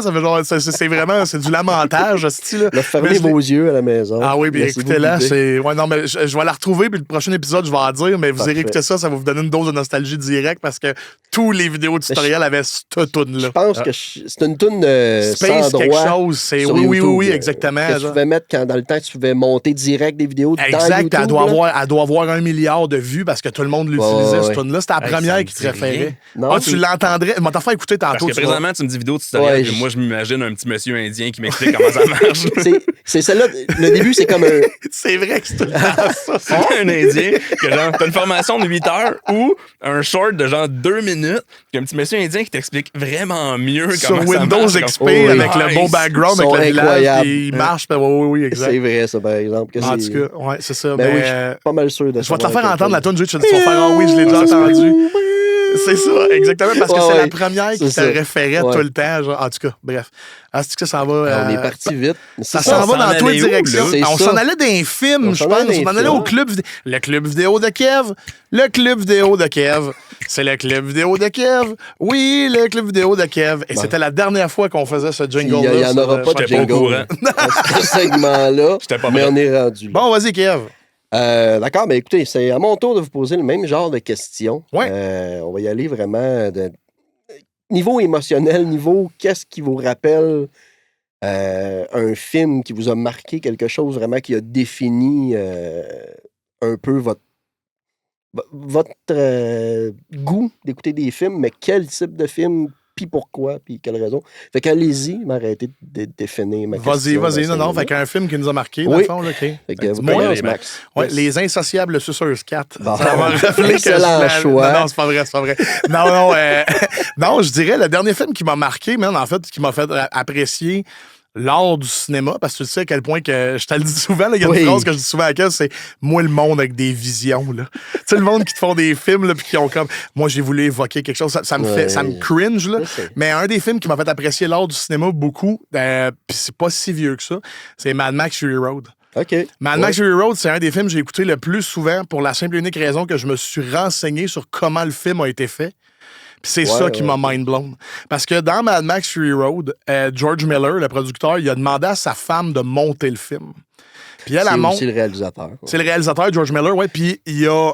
Ça fait genre, c'est vraiment, c'est du lamentage, style. Fermez vos yeux à la maison. Ah oui, puis écoutez-la, c'est. Ouais, non, mais je vais la retrouver, puis le prochain épisode, je vais en dire, mais vous irez écouter ça va vous donner une dose de nostalgie direct parce que tous les vidéos tutoriels avaient cette toune-là. Je pense que c'est une toune Space sans quelque droit chose, c'est. Oui, exactement. Que tu pouvais mettre quand dans le temps, tu pouvais monter direct des vidéos dans YouTube. Elle doit avoir 1 milliard de vues parce que tout le monde l'utilisait, cette toune-là. C'était la première qui te référait. Ah, tu l'entendrais. Je vais t'en faire écouter tantôt. Parce que présentement, tu me dis vidéo tutoriel, moi, je m'imagine un petit monsieur indien qui m'explique comment ça marche. C'est celle-là. Le début, c'est comme un. C'est vrai que c'est tout le temps ça. C'est un indien que genre, t'as une formation de 8 heures ou un short de genre 2 minutes, puis un petit monsieur indien qui t'explique vraiment mieux comment ça marche. Sur Windows XP, avec le bon background, avec le village, puis il marche. Oui, exact. C'est vrai, ça, par exemple. En tout cas, ouais, c'est ça. Ben oui, je suis pas mal sûr de ça. Je vais te la faire entendre, la tune, tu vas faire « Ah oui, je l'ai déjà entendu ». C'est ça, exactement, parce que c'est la première qui te référait tout le temps. Genre, en tout cas, bref. Est-ce que ça va. On est parti vite. Ça s'en va dans toutes les directions. On s'en allait dans un film, je pense. On s'en allait au club vidéo. Le club vidéo de Kev. Le club vidéo de Kev. C'est le club vidéo de Kev. Oui, le club vidéo de Kev. Et c'était la dernière fois qu'on faisait ce jingle-là. Il n'y en aura pas de jingle. Ce segment-là. Mais on est rendu là. Bon, vas-y, Kev. D'accord, mais écoutez, c'est à mon tour de vous poser le même genre de questions. Ouais. On va y aller vraiment niveau émotionnel, niveau qu'est-ce qui vous rappelle un film qui vous a marqué, quelque chose vraiment qui a défini un peu votre goût d'écouter des films, mais quel type de film, puis pourquoi, puis quelle raison. Fait qu'allez-y, m'arrêtez de définir ma question. Vas-y, non, fait qu'un film qui nous a marqué, dans le fond, là, OK. Fait que vous commencez, Max. Ouais, Les Insociables Suceurs 4. Bon. Ça m'a rappelé excellent choix. Non, c'est pas vrai. Non, je dirais, le dernier film qui m'a marqué, man, en fait, qui m'a fait apprécier l'art du cinéma, parce que tu sais à quel point que je te le dis souvent, il y a une phrase que je dis souvent à Kev, c'est « moi le monde avec des visions ». Tu sais, le monde qui te font des films là, puis qui ont comme « moi j'ai voulu évoquer quelque chose », ça me cringe. Là. Mais un des films qui m'a fait apprécier l'art du cinéma beaucoup, puis c'est pas si vieux que ça, c'est Mad Max Fury Road. OK. Mad Max Fury Road, c'est un des films que j'ai écouté le plus souvent pour la simple et unique raison que je me suis renseigné sur comment le film a été fait. C'est ça qui m'a mind blown. Parce que dans Mad Max Fury Road, George Miller, le producteur, il a demandé à sa femme de monter le film. Puis elle monte. C'est le réalisateur. Ouais. C'est le réalisateur, George Miller, ouais. Puis il a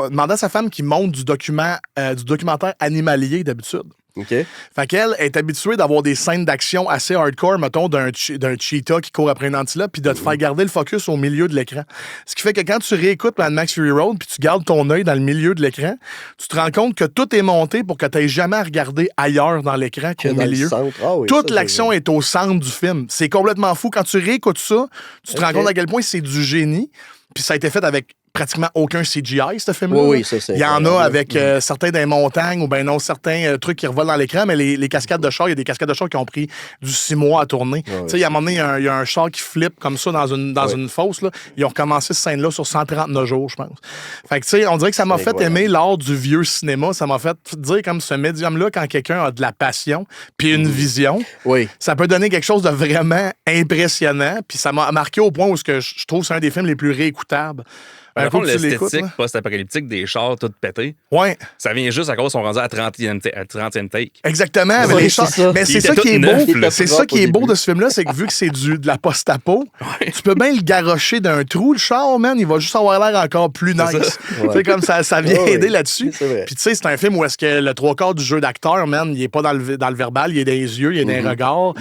demandé à sa femme qu'il monte du documentaire animalier d'habitude. OK. Fait qu'elle est habituée d'avoir des scènes d'action assez hardcore, mettons, d'un cheetah qui court après une antilope, puis de te faire garder le focus au milieu de l'écran. Ce qui fait que quand tu réécoutes Mad Max Fury Road, puis tu gardes ton œil dans le milieu de l'écran, tu te rends compte que tout est monté pour que tu n'aies jamais à regarder ailleurs dans l'écran qu'au milieu. Toute l'action est au centre du film. C'est complètement fou. Quand tu réécoutes ça, tu te rends compte à quel point c'est du génie. Puis ça a été fait avec pratiquement aucun CGI, ce film-là. Oui, ça, c'est. Il y en a avec certains des montagnes ou ben non, certains trucs qui revolent dans l'écran, mais les cascades de chars, il y a des cascades de chars qui ont pris du 6 mois à tourner. Tu sais, il y a un moment donné, il y a un char qui flippe comme ça dans une fosse. Là. Ils ont recommencé cette scène-là sur 139 jours, je pense. Fait que, tu sais, on dirait que ça m'a fait aimer l'art du vieux cinéma. Ça m'a fait dire comme ce médium-là, quand quelqu'un a de la passion puis une vision, ça peut donner quelque chose de vraiment impressionnant. Puis ça m'a marqué au point où je trouve que c'est un des films les plus réécoutables. L'esthétique post-apocalyptique des chars tout pétés, ça vient juste à cause qu'on rendus à 30e take. Exactement. Mais les chars, c'est ça qui est beau. C'est ça qui est beau de ce film-là, c'est que vu que c'est de la post-apo, tu peux bien le garrocher d'un trou, le char, man, il va juste avoir l'air encore plus nice. C'est comme ça vient aider là-dessus. Puis tu sais, c'est un film où est-ce que le 3/4 du jeu d'acteur, man, il est pas dans le verbal, il est dans les yeux, il est dans les regards.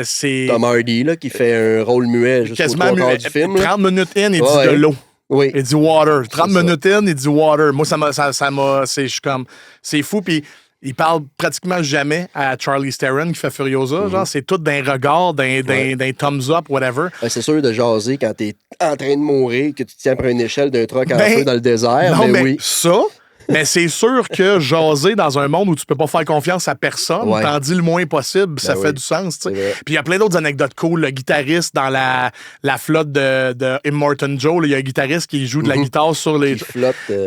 C'est Tom Hardy, là, qui fait un rôle muet jusqu'au 3/4 du film. 30 minutes in, il dit de l'eau. Oui. Il dit water. 30 minutes in, il dit water. Moi, je suis comme, c'est fou. Puis il parle pratiquement jamais à Charlize Theron qui fait Furiosa. Genre, c'est tout d'un regard, d'un thumbs up, whatever. C'est sûr de jaser quand t'es en train de mourir, que tu tiens après une échelle d'un truck en feu dans le désert. Non, mais ça. Mais c'est sûr que jaser dans un monde où tu peux pas faire confiance à personne, t'en dis le moins possible, ça fait du sens. Puis il y a plein d'autres anecdotes cool. Le guitariste dans la flotte de Immortan Joe, il y a un guitariste qui joue de la guitare sur les...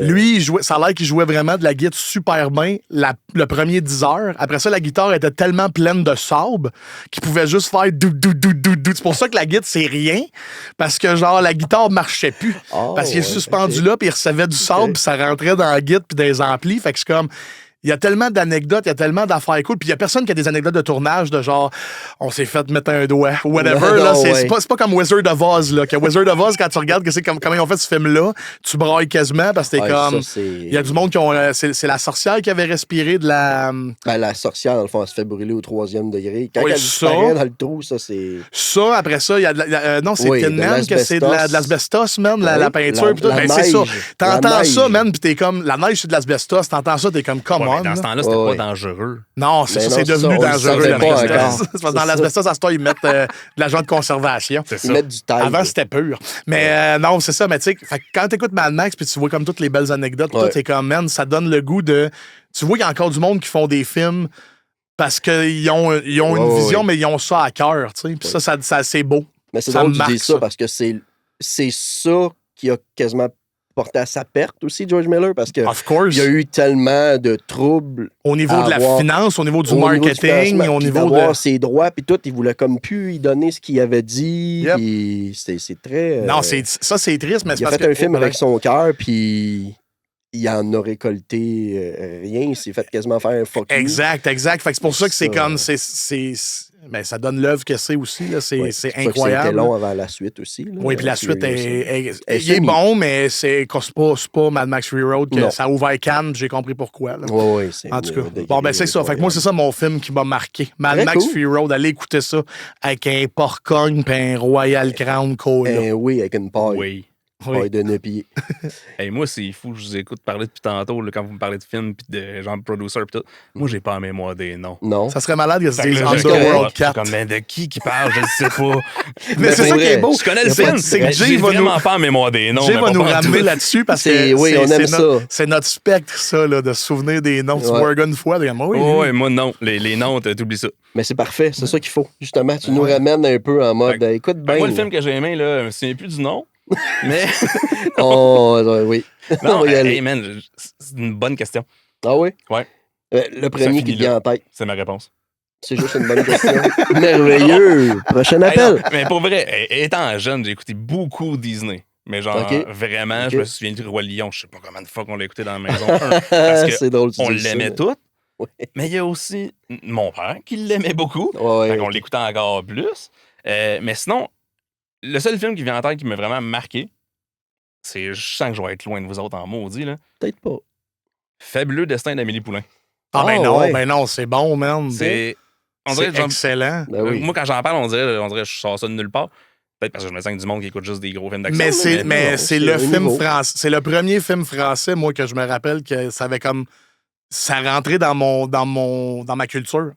Lui, ça a l'air qu'il jouait vraiment de la guitare super bien le premier 10 heures. Après ça, la guitare était tellement pleine de sable qu'il pouvait juste faire dou-dou-dou-dou-dou. C'est pour ça que la guitare, c'est rien. Parce que genre, la guitare marchait plus. Parce qu'il est suspendu là, puis il recevait du sable, puis ça rentrait dans la guitare puis des amplis. Fait que c'est comme... il y a tellement d'anecdotes, il y a tellement d'affaires cool, puis il y a personne qui a des anecdotes de tournage de genre, on s'est fait mettre un doigt, ou whatever. Non, là, ouais. c'est pas comme Wizard of Oz, là. Que Wizard of Oz, quand tu regardes que c'est comment ils ont fait ce film-là, tu brailles quasiment parce que t'es Ouais, comme. ça, c'est- Il y a du monde qui ont. C'est la sorcière qui avait respiré de la. Ben, la sorcière, dans le fond, elle se fait brûler au 3e degré. Quand Oui, elle ça. disparaît dans le trou, ça, c'est... Ça, après ça, il y a non, c'est Oui, Tin de Man, que c'est de l'asbestos, man, la Oui, peinture. Pis tout. la Ben, c'est ça. neige. T'entends La ça, neige. man, pis t'es comme. La neige, c'est de l'asbestos. T'entends ça, t'es comme, come Ouais, on. mais dans ce là. temps-là, c'était Ouais. pas dangereux. Non, c'est Mais ça, non, c'est c'est devenu ça, on le dangereux, savait pas l'asbestos. encore. C'est parce que dans l'asbestos, à ce temps, ils mettent de l'agent de conservation. C'est Ils ça. mettent du taille. Avant, c'était pur. Mais non, c'est ça. Mais tu sais, fait que quand t'écoutes Mad Max puis tu vois comme toutes les belles anecdotes, Ouais. tout, t'es comme, man, ça donne le goût de. Tu vois qu'il y a encore du monde qui font des films parce qu'ils ont une vision, mais ils ont ça à cœur, tu sais. Puis ça, c'est beau. Mais c'est ça drôle de marque dire ça ça. parce que c'est ça qui a quasiment porté à sa perte aussi, George Miller, parce que Of course. il y a eu tellement de troubles Au niveau à de la avoir- finance, au niveau du au niveau du marketing, financement, au puis niveau d'avoir de. ses droits, puis tout, il voulait comme plus y donner ce qu'il avait dit, Yep. puis c'est très... Non, ça, c'est triste, mais c'est il a parce fait que. un film avec son cœur, puis il en a récolté rien, il s'est fait quasiment faire un fuck you. Exact. Fait que c'est pour ça que c'est Ça. comme. Ben, ça donne l'œuvre que c'est aussi, là. C'est Ouais, c'est pour ça que incroyable. C'était long avant la suite aussi. Là, Oui, puis la suite Furious, il est bon, mais c'est pas Mad Max Fury Road que Non. ça a ouvert Cannes, j'ai compris pourquoi. là. Ouais, c'est En tout le cas. degré Bon, ben c'est ça. Fait que moi, c'est ça mon film qui m'a marqué. Mad Très Max cool. Fury Road, allez écouter ça avec un porcogne pis un Royal Crown Cola. Oui, avec une paille. Oui. Oui. Paille de 9 pieds. Hey, moi, c'est fou, je vous écoute parler depuis tantôt, là, quand vous me parlez de films puis de genre de producer pis tout. Moi, j'ai pas en mémoire des noms. Non. Ça serait malade que Fait tu que dises là, j'ai Underworld comme- 4. Comme, mais de qui parle, je ne sais pas. Mais c'est pour ça qui est vrai, beau. Je connais le Y a pas- film, c'est que mais Jay j'ai va nous- vraiment pas en mémoire des noms. Jay mais va pas nous partout. ramener là-dessus parce que Oui, on aime notre, ça. c'est notre spectre, ça, là, de se souvenir des noms. Tu Ouais. vois un gars une fois, t'es comme, oui, Oh, oui. ouais, moi, non. Les noms, t'oublies ça. Mais c'est parfait, c'est ça qu'il faut. Justement, tu nous ramènes un peu en mode, écoute bien. Moi, le film que j'ai aimé, là, je me souviens plus du nom. Mais. Oh, oui. Non, On va y aller. hey, man, c'est une bonne question. Ah oui? Ouais. Le premier qui finit te vient là. en tête. C'est ma réponse. C'est juste une bonne question. Merveilleux. Prochain Hey, non, appel. mais pour vrai, étant jeune, j'ai écouté beaucoup Disney. Mais genre, Ok. vraiment, Ok. je me souviens du Roi Lion. Je sais pas combien de fois qu'on l'a écouté dans la maison. Parce que C'est drôle, tu on dis ça. l'aimait tout. Ouais. Mais il y a aussi mon père qui l'aimait beaucoup. Ouais, Fait qu'on l'écoutait encore plus. Mais sinon, le seul film qui vient en tête qui m'a vraiment marqué, c'est, je sens que je vais être loin de vous autres en maudit, là. peut-être pas. Fabuleux destin d'Amélie Poulain. Ah, ben Ah, non, ouais. ben non, c'est bon, man. C'est. On dirait C'est que genre- excellent. Ben oui. Moi, quand j'en parle, on dirait que je sors ça de nulle part. Peut-être parce que je me sens que du monde qui écoute juste des gros films d'action. Mais non, c'est c'est le au film niveau. français. C'est le premier film français, moi, que je me rappelle que ça avait comme. Ça rentrait dans ma culture.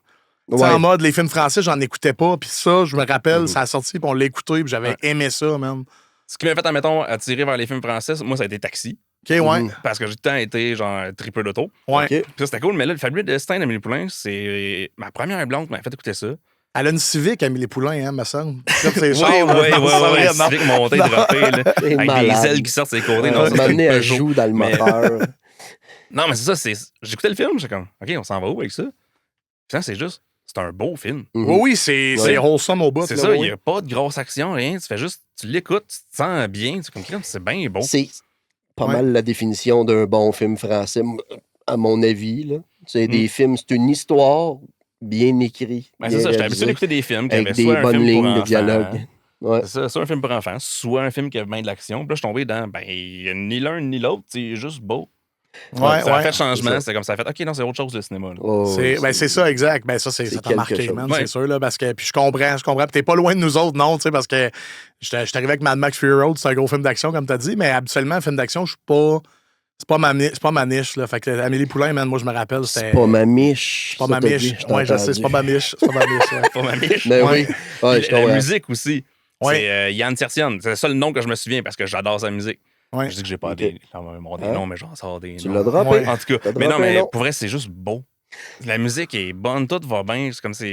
Tu sais, Ouais. en mode, les films français, j'en écoutais pas. Puis ça, je me rappelle, Mhm. ça a sorti, puis on l'a écouté, puis j'avais Ouais. aimé ça, man. Ce qui m'a fait, admettons, attirer vers les films français, moi, ça a été Taxi. OK, ouais. Mhm. Parce que j'ai tout le temps été, genre, triple d'auto. Ouais. OK. Puis ça, c'était cool. Mais là, le Fabuleux destin d'Amélie Poulain, c'est ma première blonde qui m'a fait écouter ça. Elle a une Civic, Amélie Poulain, hein, me semble. Comme ses Oui, chars, là. oui, Non, c'est vrai, oui. non. Civic monté, droppé, là. C'est Avec malade. des ailes qui sortent sur les côtés. Ouais, Non, ça, c'est m'amener une à Peugeot. joue dans le Mais- moteur. Non, mais c'est ça. J'écoutais le film, j'étais comme, OK, on s'en va où avec ça? Puis ça, c'est juste, c'est un beau film. Mhm. Oui, oui, c'est Ouais. wholesome au bout. C'est là, ça, il oui. n'y a pas de grosse action, rien. Tu fais juste, tu l'écoutes, tu te sens bien. Tu es comme, c'est bien bon. C'est pas Ouais. mal la définition d'un bon film français, à mon avis. Là. C'est Mm. des films, c'est une histoire bien écrite. Ben, bien c'est ça, j'étais habitué réalisée, d'écouter des films qui avec avaient des soit un bonnes film pour lignes de enfants, dialogue. Ouais. C'est ça, soit un film pour enfants, soit un film qui avait bien de l'action. Puis là, je suis tombé dans, ben, il y a ni l'un ni l'autre, c'est juste beau. Ouais, ça a ouais. fait changement, c'est ça. c'est comme ça a fait, OK, non, c'est autre chose le cinéma. là. Oh, C'est ça, exact. Ben, ça c'est t'a quelque marqué, chose. man, Ouais. c'est sûr, là, parce que, puis je comprends. Puis t'es pas loin de nous autres, non, tu sais, parce que j'étais arrivé avec Mad Max Fury Road, c'est un gros film d'action, comme t'as dit, mais habituellement, un film d'action, je suis pas. C'est pas ma niche, là. Fait que Amélie Poulain, man, moi, je me rappelle, c'était. C'est pas ma miche. C'est pas ma ça, t'as miche. dit, je t'ai Ouais, je sais, c'est pas entendu. ma miche. C'est pas ma miche, ouais. Pour ma miche. Ben Ouais. oui. Ouais, Puis je la comprends. musique aussi. Ouais. C'est Yann Tiertian. C'est ça le nom que je me souviens parce que j'adore sa musique. Ouais. Je dis que j'ai pas Ok. des Hein? noms, mais j'en sors des Tu noms. l'as droppé. Ouais. En tout cas, T'as mais non, droppé un mais nom. pour vrai, c'est juste beau. La musique est bonne, tout va bien. C'est comme c'est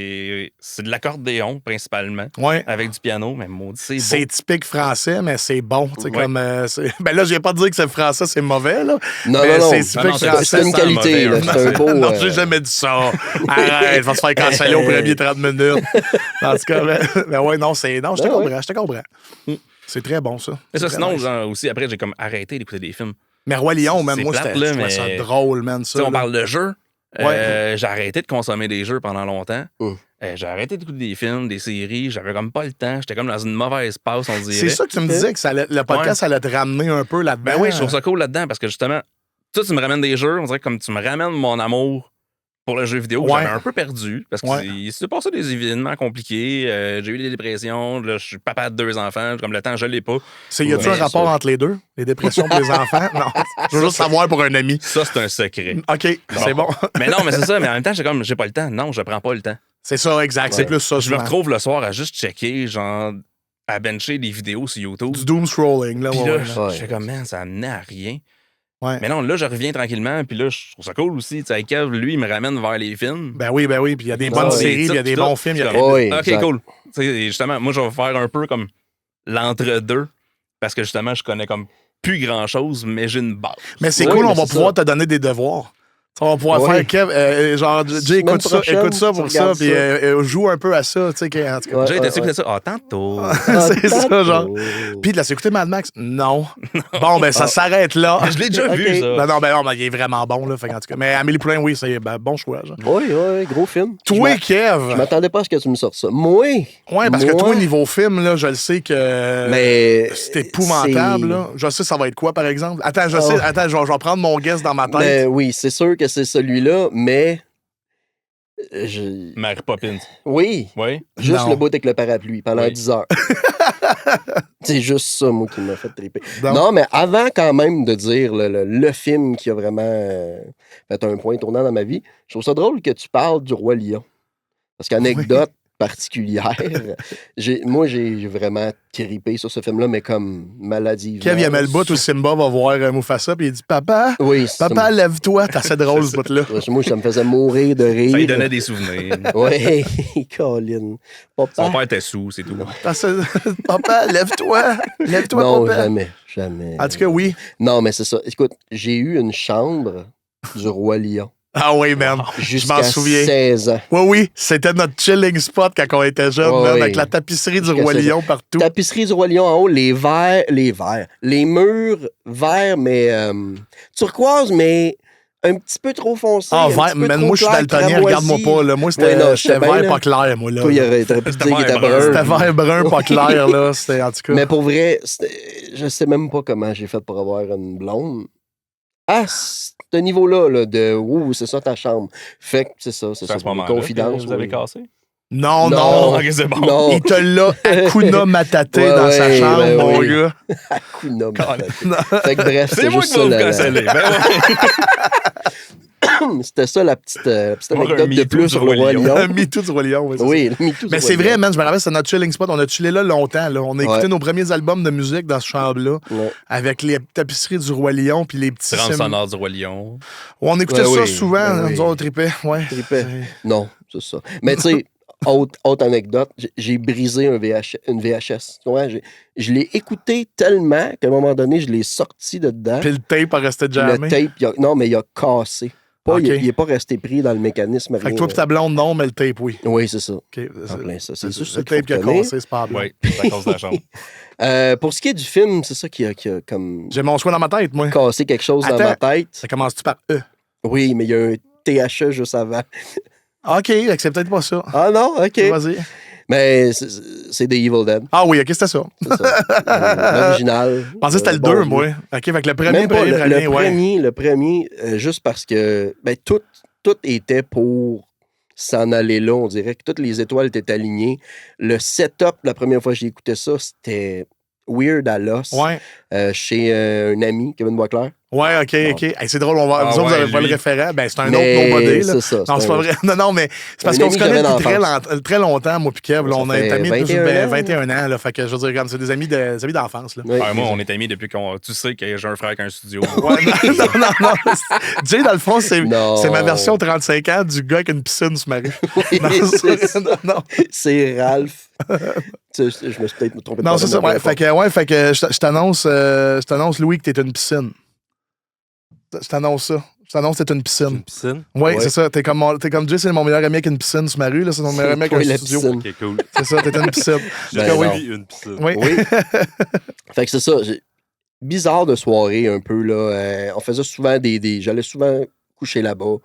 de l'accordéon principalement, Ouais. avec du piano, mais maudit, c'est C'est beau. typique français, mais c'est bon. Tu sais, Ouais. comme. Ben là, je viens pas de dire que c'est français, c'est mauvais, là. Non, Mais non, non. c'est Non, typique non, c'est français. C'est une sans qualité, là. mauvais, C'est un beau. Non, j'ai jamais dit ça. Arrête, va se faire canceller au premier 30 minutes. En tout cas, mais ouais, non, je te Ben comprends, ouais. je te comprends. C'est très bon, ça. Mais C'est ça, très sinon, nice. genre, aussi, après, j'ai comme arrêté d'écouter des films. Mais Roi Lion, man, c'est moi, plate, je là, trouvais ça mais- drôle, man, Tu ça. sais, on là. parle de jeu. J'ai arrêté de consommer des jeux pendant longtemps. J'ai arrêté d'écouter des films, des séries. J'avais comme pas le temps. J'étais comme dans une mauvaise passe, on dirait. C'est ça que tu me disais, que le podcast, ça allait te ramener un peu là-dedans. Ben oui, je trouve ça cool là-dedans parce que justement, toi, tu me ramènes des jeux. On dirait que comme tu me ramènes mon amour pour le jeu vidéo, que j'avais un peu perdu parce qu'il s'est passé des événements compliqués. J'ai eu des dépressions. Là, je suis papa de 2 enfants. Comme le temps, je l'ai pas. Y a-tu un rapport entre les deux? Les dépressions pour les enfants? Non. Je veux juste savoir pour un ami. Ça, c'est un secret. OK, c'est bon. Mais non, mais c'est ça. Mais en même temps, j'ai pas le temps. Non, je prends pas le temps. C'est ça, exact. C'est plus ça. Je me retrouve le soir à juste checker, genre, à bencher des vidéos sur YouTube. Du doom scrolling, là. Puis là, je fais comme, man, ça amenait à rien. Ouais. Mais non, là, je reviens tranquillement, puis là, je trouve ça cool aussi. Tu sais, Kev, lui, il me ramène vers les films. Ben oui. Puis il y a des bonnes séries, puis il y a des bons films. OK, cool. Tu sais, justement, moi, je vais faire un peu comme l'entre-deux, parce que justement, je connais comme plus grand-chose, mais j'ai une base. Mais c'est cool, on va pouvoir te donner des devoirs. On va pouvoir faire Kev, genre, Jay, écoute ça pour ça, puis joue un peu à ça, tu sais, en tout cas. Jay, t'as écouté ça? Ah, tantôt. C'est ça, genre. Puis, l'as-tu écouté Mad Max? Non. Bon, ben, ça s'arrête là. Je l'ai déjà vu, ça. Non, il est vraiment bon, là, fait en tout cas. Mais Amélie Poulain, oui, c'est bon choix, genre. Oui, gros film. Toi, Kev. Je m'attendais pas à ce que tu me sortes ça. Moi? Ouais, parce que toi, niveau film, là, je le sais que c'est épouvantable, là. Je sais, ça va être quoi, par exemple? Attends, je vais prendre mon guess dans ma tête. Mais oui, c'est sûr que c'est celui-là. Mais. Mary Poppins. Oui. Juste le bout avec le parapluie pendant 10 heures. C'est juste ça, moi, qui m'a fait triper. Non, mais avant quand même de dire le film qui a vraiment fait un point tournant dans ma vie, je trouve ça drôle que tu parles du Roi Lion. Parce qu'anecdote particulière, moi, j'ai vraiment trippé sur ce film-là, mais comme maladie. Kev, il aimait le bout où Simba va voir Mufasa, puis il dit « Papa, lève-toi. » T'as assez drôle, ce bout-là. Moi, ça me faisait mourir de rire. Ça lui donnait des souvenirs. Oui, Colin. Son père était sous, c'est tout. Papa, lève-toi. Lève-toi, non, papa. jamais. En tout cas, oui. Non, mais c'est ça. Écoute, j'ai eu une chambre du Roi Lion. Ah oui, man. Je m'en souviens. 16 ans. Oui. C'était notre chilling spot quand on était jeune, avec la tapisserie du Roi Lion partout. Tapisserie du Roi Lion en haut, les murs verts, mais turquoise, mais un petit peu trop foncé. Ah, vert, mais moi, je suis daltonien, regarde-moi pas. Là. Moi, c'était vert pas clair, moi. Là. Toi, il aurait pu dire qu'il était brun. C'était vert brun pas clair, là. C'était, en tout cas. Mais pour vrai, je sais même pas comment j'ai fait pour avoir une blonde. À ce niveau-là, là, c'est ça ta chambre. Fait que c'est ça, pour les confidences. Vous avez cassé? Non. Okay, c'est bon. Non. Il te l'a Hakuna Matata dans sa chambre, mon gars. Hakuna Matata. Fait que bref, c'est moi qui vais vous canceller. C'était ça la petite anecdote de plus sur le Roi Lion. Le MeToo du Roi Lion, oui. Le MeToo. Mais c'est vrai, man, je me rappelle, c'est notre chilling spot. On a chillé là longtemps. Là. On a écouté nos premiers albums de musique dans ce chambre-là, avec les tapisseries du Roi Lion puis les petits... Trame sonore du Roi Lion. On écoutait ça souvent, nous autres, tripait. Non, c'est ça. Mais tu sais, autre anecdote, j'ai brisé une VHS. Ouais, je l'ai écouté tellement qu'à un moment donné, je l'ai sorti de dedans. Puis le tape a resté jamais. Le tape, non, mais il a cassé. Il n'est pas resté pris dans le mécanisme. Fait que toi et ta blonde, non, mais le tape, oui. Oui, c'est ça. Okay. C'est juste le tape qui a cassé, c'est pas bien. Oui, c'est à cause de la chambre. Pour ce qui est du film, c'est ça qui a comme... J'ai mon choix dans ma tête, moi. Cassé quelque chose dans ma tête. Ça commence-tu par E? Oui, mais il y a un THE juste avant. OK, c'est peut-être pas ça. Ah non? OK. Vas-y. Mais c'est The Evil Dead. Ah oui, OK, c'était ça. C'est ça. L'original. Je pensais que c'était le 2, moi. OK, fait que le premier, le premier, juste parce que tout était pour s'en aller là, on dirait que toutes les étoiles étaient alignées. Le setup, la première fois que j'ai écouté ça, c'était weird à l'os. Chez un ami, Kevin Boisclair. Ouais, OK. Hey, c'est drôle, vous n'avez pas le référent. Ben, c'est un autre nobody, là. C'est ça. Non, c'est pas vrai. Non, mais c'est parce qu'on se connaît depuis très longtemps, moi puis Kev. Là, on est amis depuis 21 ans. Là, fait que je veux dire, comme c'est des amis d'enfance. Là. Ouais, moi, on est amis depuis tu sais que j'ai un frère qui a un studio. Ouais, non. Jay, dans le fond, c'est ma version 35 ans du gars avec une piscine sur ma rue. Non. C'est Ralph. Je me suis peut-être trompé. Non, c'est ça. Fait que je t'annonce, Louis, que t'es une piscine. Je t'annonce ça. Je t'annonce que t'es une piscine. Une piscine? Oui, c'est ça. T'es comme Jay, c'est mon meilleur ami avec une piscine sur ma rue. Là. C'est mon meilleur ami avec un studio. Piscine. OK, cool. C'est ça, t'es une piscine. Une piscine. Oui. Fait que c'est ça. Bizarre de soirée un peu. Là. On faisait souvent j'allais souvent couché là-bas.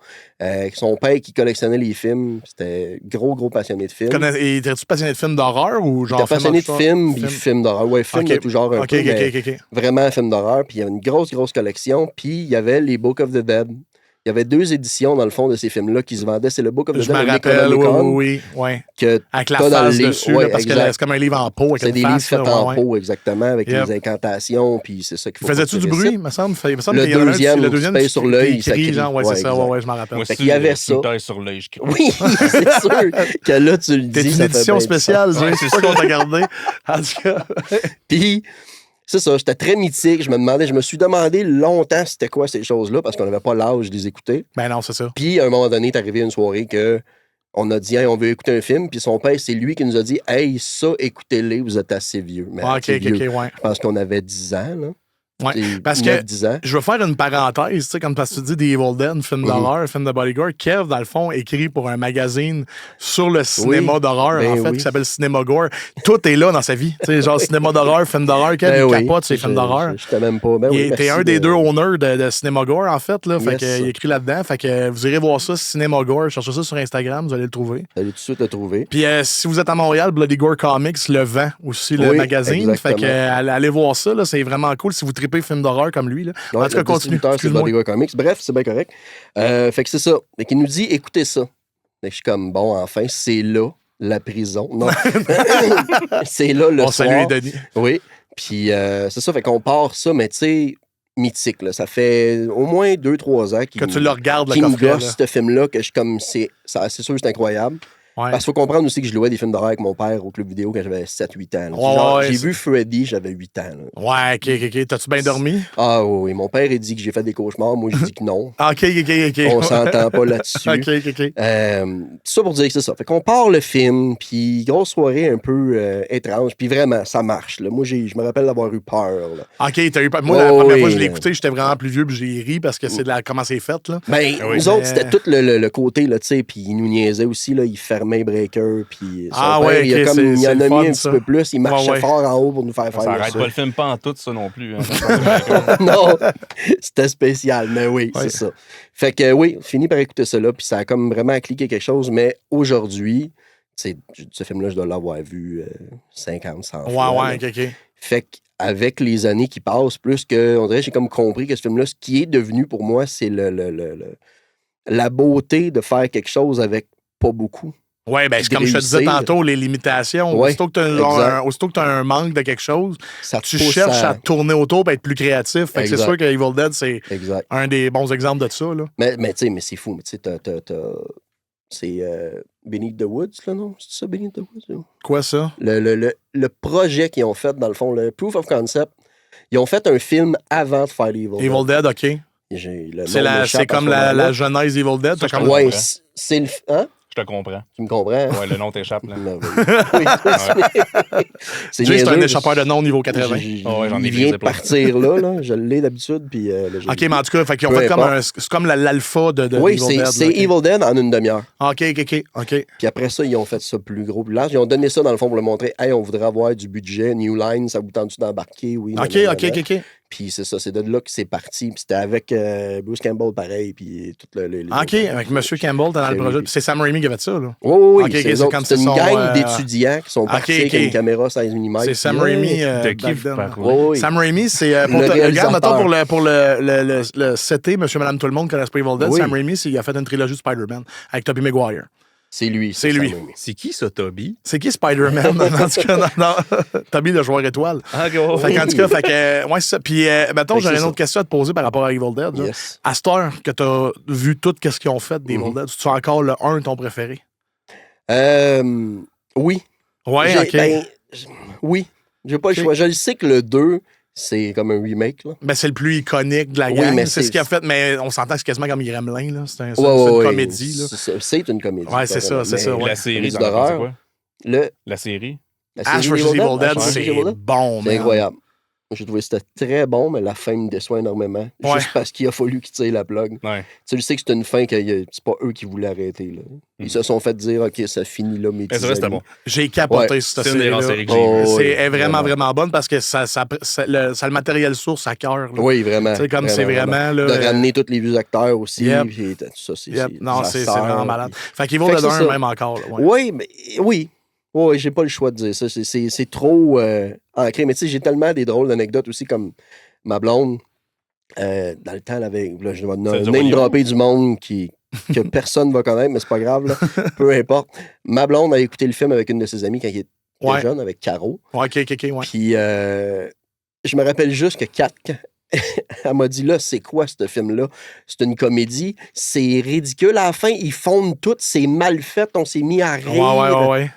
Son père qui collectionnait les films, c'était gros passionné de films. Et étais-tu passionné de films d'horreur ou genre. Il était passionné de films, puis films d'horreur. Ouais, films de tout genre un peu. Mais vraiment film d'horreur. Puis il y avait une grosse collection. Puis il y avait les Book of the Dead. Il y avait 2 éditions, dans le fond, de ces films-là qui se vendaient. C'est le Book of the Dead. Je me rappelle, oui. Avec la face dessus, là, parce que c'est comme un livre en peau. C'est des livres faits en peau, exactement, avec les incantations, puis c'est ça qu'il faut. Faisais-tu du bruit, il me semble? Le deuxième, tu sur l'œil, ça crie. Ouais, c'est ça, je m'en rappelle. Fait qu'il y avait ça. Sur l'œil, je crie. Oui, c'est sûr que là, tu le dis. C'est une édition spéciale, c'est ça qu'on t'a gardé. En tout cas. Puis... C'est ça, j'étais très mythique. Je me suis demandé longtemps c'était quoi ces choses-là parce qu'on n'avait pas l'âge de les écouter. Ben non, c'est ça. Puis à un moment donné, est arrivé une soirée que on a dit, hey, on veut écouter un film. Puis son père, c'est lui qui nous a dit, hey, ça, écoutez-les, vous êtes assez vieux. Mais OK, ouais. Je pense qu'on avait 10 ans, là. Ouais, parce 9, que 10 ans. Je veux faire une parenthèse, tu sais, comme parce que tu dis des Evil Dead, film d'horreur, film de bodyguard. Kev, dans le fond, écrit pour un magazine sur le cinéma d'horreur, en fait, qui s'appelle Cinéma Gore. Tout est là dans sa vie. Tu sais, genre cinéma d'horreur, film d'horreur. Kev, il capote ses films d'horreur. Je t'aime même pas. T'es un des 2 owners de Cinéma Gore, en fait. Là, fait qu'il écrit là-dedans. Fait que vous irez voir ça, Cinéma Gore. Cherchez ça sur Instagram, vous allez le trouver. Vous allez tout de suite le trouver. Puis si vous êtes à Montréal, Bloody Gore Comics le vend aussi, le magazine. Exactement. Fait que allez voir ça, là, c'est vraiment cool si vous tripez film d'horreur comme lui. Là. Ouais, en tout cas, continue. C'est Bloody Gore Comics. Bref, c'est bien correct. Fait que c'est ça. Fait qu'il nous dit, écoutez ça. Fait que je suis comme, bon, enfin, c'est là, la prison. Non. C'est là, le soir. Salut, Denis. Oui. Puis c'est ça, fait qu'on part ça, mais tu sais, mythique, là. Ça fait au moins 2-3 ans que tu le regardes, qui me gosse, ce film-là, que je suis comme, c'est sûr, c'est incroyable. Ouais. Parce qu'il faut comprendre aussi que je louais des films d'horreur avec mon père au club vidéo quand j'avais 7-8 ans. J'ai vu Freddy, j'avais 8 ans. Là. Ouais, OK. T'as-tu bien dormi? Ah oui, mon père a dit que j'ai fait des cauchemars. Moi, je dis que non. OK. On s'entend pas là-dessus. OK. Ça pour dire que c'est ça. Fait qu'on part le film, puis grosse soirée un peu étrange. Puis vraiment, ça marche. Là. Moi, je me rappelle d'avoir eu peur. Là. OK, t'as eu peur. Moi, la première fois que je l'ai écouté, j'étais vraiment plus vieux, puis j'ai ri parce que c'est de comment c'est fait. Là. Ben, nous autres, c'était tout le côté, là, tu sais, puis ils nous niaisaient aussi, là, ils fermaient Breaker, puis son père, il en a mis un petit peu plus, il marchait fort en haut pour nous faire ça arrête pas le film pas en tout, ça non plus. Hein, non, c'était spécial, mais oui, c'est ça. Fait que oui, fini par écouter ça là, puis ça a comme vraiment cliqué quelque chose, mais aujourd'hui, ce film-là, je dois l'avoir vu 50, 100 fois. Ouais, OK. Fait qu'avec les années qui passent, plus que, on dirait, j'ai comme compris que ce film-là, ce qui est devenu pour moi, c'est la beauté de faire quelque chose avec pas beaucoup. Oui, ben, comme je te disais tantôt, les limitations. Ouais, aussitôt que tu as un manque de quelque chose, tu cherches à tourner autour et être plus créatif. Fait que c'est sûr que Evil Dead, c'est un des bons exemples de ça. Là. Mais tu sais, mais c'est fou. Tu sais, c'est Beneath the Woods, là, non? C'est ça, Beneath the Woods? Là? Quoi, ça? Le projet qu'ils ont fait, dans le fond, le Proof of Concept, ils ont fait un film avant de faire Evil Dead. Evil Dead, OK. C'est comme la genèse Evil Dead? Oui, c'est le... Hein? Je te comprends. Tu me comprends? Hein? Ouais, le nom t'échappe. Là. Oui, c'est un échappeur de nom niveau 80. Il vient de partir là. Je l'ai d'habitude. Puis, OK, mais en tout cas, ils ont fait comme l'alpha de oui, Evil Dead. C'est Evil Dead en une demi-heure. OK. Puis après ça, ils ont fait ça plus gros, plus large. Ils ont donné ça, dans le fond, pour le montrer. Hey, on voudrait avoir du budget, New Line, ça vous tente-tu d'embarquer? Oui. OK. Puis c'est ça, c'est de là que c'est parti. Puis c'était avec Bruce Campbell, pareil. Puis tout le. OK, avec M. Campbell dans le projet. Puis c'est Sam Raimi qui a fait ça, là. Oui. C'est une gang d'étudiants qui sont partis avec une caméra 16 mm. C'est Sam Raimi. Sam Raimi, c'est. Regarde, mettons, pour le setter, Monsieur, Madame, tout le monde connaît pas Evil Dead. Sam Raimi, il a fait une trilogie de Spider-Man avec Tobey Maguire. C'est lui. C'est lui. C'est qui ça, Toby? C'est qui Spider-Man? En tout cas, non. Toby, le joueur étoile. Ah, go. Fait en tout cas, ouais, c'est ça. Puis, mettons, j'aurais une autre question à te poser par rapport à Evil Dead. Yes. À cette heure que tu as vu tout ce qu'ils ont fait d'Evil Dead, tu as encore le 1 ton préféré? Oui. Ouais, OK. Oui. J'ai pas le choix. Je sais que le 2... c'est comme un remake, là. Ben, c'est le plus iconique de la gang. Mais c'est ce qu'il a fait, mais on s'entend que c'est quasiment comme Gremlin, là. C'est une comédie, là. C'est une comédie. Ouais, c'est ça. Ouais. La série d'horreur. La série Ash vs. Evil Dead, c'est bon, c'est incroyable. J'ai trouvé que c'était très bon, mais la fin me déçoit énormément. Ouais. Juste parce qu'il a fallu qu'ils tirent la plug. Ouais. Tu sais que c'est une fin que c'est pas eux qui voulaient arrêter. Là. Ils se sont fait dire, OK, ça finit là, mes Mais c'est vrai, c'était bon. J'ai capoté Ouais. cette C'est une des rares série-là. séries que j'ai vues. C'est elle est vraiment bonne parce que ça le matériel source à cœur. là. Oui, vraiment. Tu sais, comme c'est vraiment... Là, de ramener tous les vieux acteurs aussi. Yep. Puis tout ça, Non, ça c'est sort, vraiment malade. puis- Fait qu'il vaut Fait le que c'est 1 ça. même encore. Là, ouais. Oui, mais oui. Oui, j'ai pas le choix de dire ça. C'est trop ancré. Mais tu sais, j'ai tellement des drôles d'anecdotes aussi, comme ma blonde, dans le temps, elle avait. Là, je vais name dropper du monde que personne va connaître, mais c'est pas grave, là. Peu importe. Ma blonde a écouté le film avec une de ses amies quand il était jeune, avec Caro. Ouais, OK, ouais. Puis je me rappelle juste que Kat, elle m'a dit là, c'est quoi ce film-là? C'est une comédie, c'est ridicule. À la fin, ils fondent tout, c'est mal fait, on s'est mis à rire. Ouais.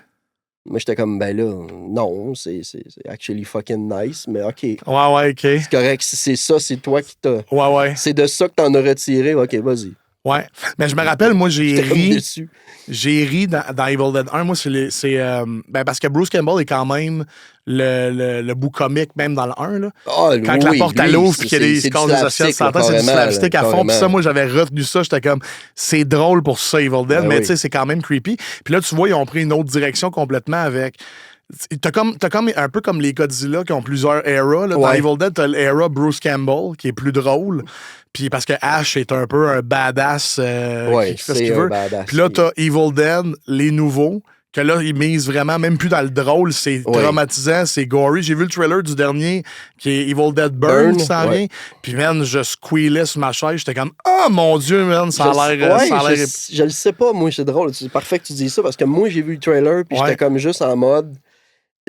Moi, j'étais comme, ben là, non, c'est actually fucking nice, mais OK. Ouais, OK. C'est correct, si c'est ça, c'est toi qui t'as. Ouais. C'est de ça que t'en as retiré, OK, vas-y. Ouais. Mais je me rappelle, moi, j'ai J'étais comme ri. déçu. J'ai ri dans Evil Dead 1. Moi, c'est parce que Bruce Campbell est quand même le bout comique, même dans le 1. Là. Ah, Quand la porte à l'ouvre et qu'il y a des scores des assiettes sur la tête, c'est du slapstick à fond. Puis ça, moi, j'avais retenu ça. J'étais comme, c'est drôle pour ça, Evil Dead, mais tu sais, c'est quand même creepy. Puis là, tu vois, ils ont pris une autre direction complètement avec. T'as comme un peu comme les Godzilla qui ont plusieurs eras. Là. Dans Evil Dead, t'as l'era Bruce Campbell qui est plus drôle. Puis parce que Ash est un peu un badass qui fait ce qu'il veut. Puis là, t'as Evil Dead, les nouveaux, que là, ils misent vraiment, même plus dans le drôle, c'est traumatisant, c'est gory. J'ai vu le trailer du dernier qui est Evil Dead Burn qui s'en vient. Puis man, je squealais sur ma chaise. J'étais comme, oh mon Dieu, man, ça a l'air. Je le sais pas, moi, c'est drôle. C'est parfait que tu dis ça parce que moi, j'ai vu le trailer, puis j'étais comme juste en mode.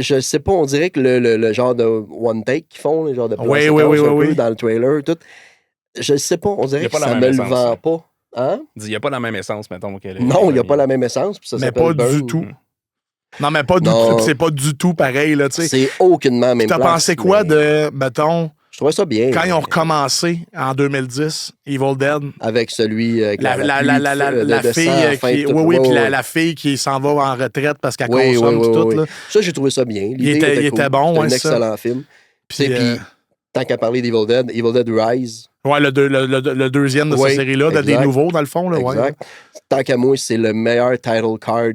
Je sais pas, on dirait que le genre de one take qu'ils font, le genre de plan séquence dans le trailer, tout. Je sais pas, on dirait que ça me le vend pas. Hein? Il n'y a pas la même essence, mettons. Non, il n'y a pas la même essence. Puis ça mais pas du tout. Non, mais pas du tout. C'est pas du tout pareil, là, tu sais. C'est aucunement même place. T'as pensé quoi de, mettons... Je trouvais ça bien. Quand ils ont recommencé en 2010, Evil Dead. Avec celui avec la fille qui. Oui, puis la fille qui s'en va en retraite parce qu'elle consomme tout. Là. Ça, j'ai trouvé ça bien. Il était bon, c'est un excellent film. Puis, tant qu'à parler d'Evil Dead Rise. Ouais, le deuxième de cette série-là, des nouveaux, dans le fond. Là, exact. Tant qu'à moi, c'est le meilleur title card.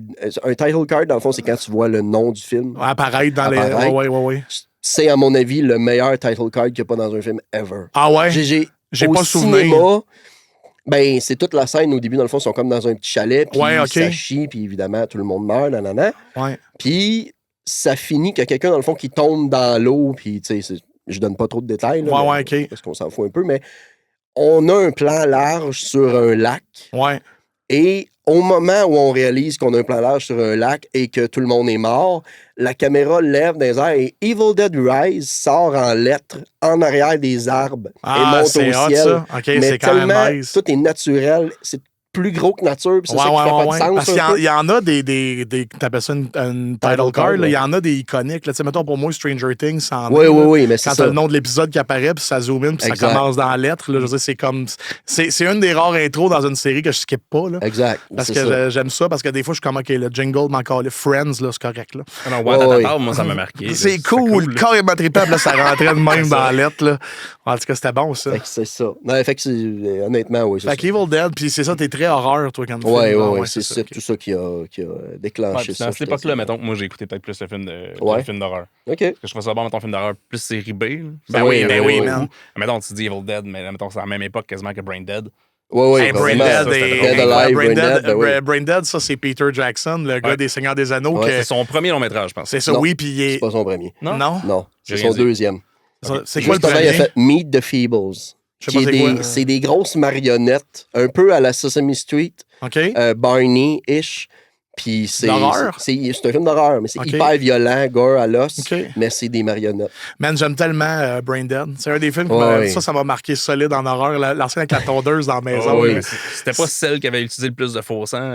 Un title card, dans le fond, c'est quand tu vois le nom du film. Apparaître dans les. Oui. C'est, à mon avis, le meilleur title card qu'il n'y a pas dans un film ever. Ah ouais? J'ai pas souvenir. Cinéma, ben, c'est toute la scène. Au début, dans le fond, ils sont comme dans un petit chalet, puis ça chie, puis évidemment, tout le monde meurt, nanana. Ouais. Puis ça finit qu'il y a quelqu'un, dans le fond, qui tombe dans l'eau, puis tu sais, je donne pas trop de détails, là, OK. parce qu'on s'en fout un peu, mais on a un plan large sur un lac. Ouais. Et au moment où on réalise qu'on a un plan large sur un lac et que tout le monde est mort, la caméra lève dans les airs et Evil Dead Rise sort en lettres en arrière des arbres et monte au ciel. Ça. Okay, mais c'est quand même nice. Tout est naturel. C'est plus gros que nature, puis c'est ça qui fait pas de sens. Parce qu'il y en a des t'appelles ça une title card, il y en a des iconiques. Tu sais, mettons, pour moi, Stranger Things, ça en oui, mais c'est quand t'as le nom de l'épisode qui apparaît, puis ça zoom in, puis ça commence dans la lettre. Là, je veux dire, c'est comme... C'est une des rares intros dans une série que je skip pas. Là, exact. Parce que j'aime ça, parce que des fois, je suis comme, OK, le jingle m'en calait Friends, là, c'est correct. Là. Moi, ça m'a marqué. C'est cool, carrément trippable, là, ça rentrait de même dans la lettre. Là. En tout cas, c'était bon, ça. C'est ça. Non, fait que honnêtement, oui. Fait qu'Evil Dead, puis c'est ça, t'es très horreur, toi, quand Oui, c'est surtout ça qui a déclenché ça. À cette époque-là, mettons, moi, j'ai écouté peut-être plus le film d'horreur. OK. Parce que je trouvais ça bon, mettons, film d'horreur plus série B. Ben oui, man. Mettons, tu dis Evil Dead, mais mettons, c'est à la même époque quasiment que Brain Dead. Oui, Brain Dead, Dead Alive, Brain Dead, ça, c'est Peter Jackson, le gars des Seigneurs des Anneaux. C'est son premier long-métrage, je pense. C'est ça, oui, puis c'est pas son premier. Non? C'est son deuxième. C'est quoi le premier? Il a fait Meet the Feebles. C'est des grosses marionnettes, un peu à la Sesame Street, Barney-ish. Puis c'est un film d'horreur, mais c'est hyper violent, gore à l'os, mais c'est des marionnettes. Man, j'aime tellement Brain Dead. C'est un des films ça m'a marqué solide en horreur. La scène avec la tondeuse dans la maison. C'était pas celle qui avait utilisé le plus de faux sang.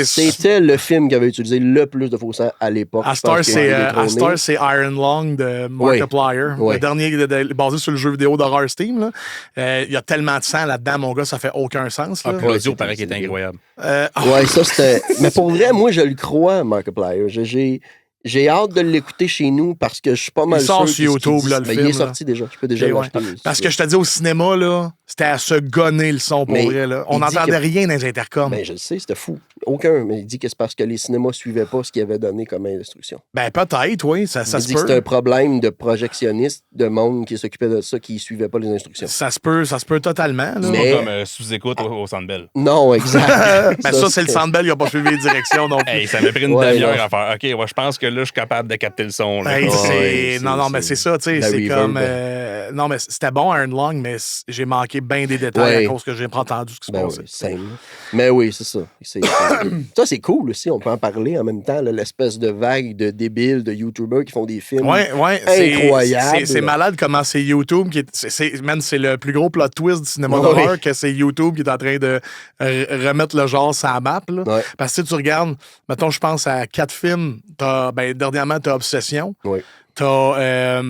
C'était le film qui avait utilisé le plus de faux sang à l'époque. À Star, c'est Iron Lung de Markiplier. Le dernier basé sur le jeu vidéo d'horreur Steam. Il y a tellement de sang là-dedans, mon gars, ça fait aucun sens. L'audio paraît qu'il est incroyable. Ça c'était... Mais pour vrai, moi, je le crois, Markiplier. J'ai hâte de l'écouter chez nous parce que je suis pas mal sûr. Il sort sur YouTube, là, le film. Il est sorti déjà. Je peux déjà l'acheter. Parce que je te dis, au cinéma, là, c'était à se gonner le son pour vrai. Là. On n'entendait rien dans les intercoms. Ben, je le sais, c'était fou. Aucun. Mais il dit que c'est parce que les cinémas suivaient pas ce qu'il avait donné comme instruction. Ben, peut-être, oui. Ça il se dit peut. que c'était un problème de projectionniste, de monde qui s'occupait de ça, qui ne suivait pas les instructions. Ça se peut totalement. Là. Mais... Pas comme sous-écoute au Centre Bell. Non, exact. Ben, ça, c'est le Centre Bell, il n'a pas suivi les directions. Donc... Hey, ça m'a pris une demi-heure à faire. OK, je pense que là, je suis capable de capter le son. Là. Hey, non, mais c'est ça, tu sais. C'est comme. Non, mais c'était bon, Iron Lung, mais j'ai manqué bien des détails à cause que j'ai pas entendu ce qui se passait. Oui, mais oui, c'est ça. Ça, c'est cool aussi. On peut en parler en même temps, là, l'espèce de vague de débiles, de YouTubers qui font des films incroyables. C'est malade comment c'est YouTube qui c'est le plus gros plot twist du cinéma d'horreur que c'est YouTube qui est en train de remettre le genre sur la map. Là. Ouais. Parce que si tu regardes, mettons, je pense à 4 films. Dernièrement, t'as Obsession. Oui. T'as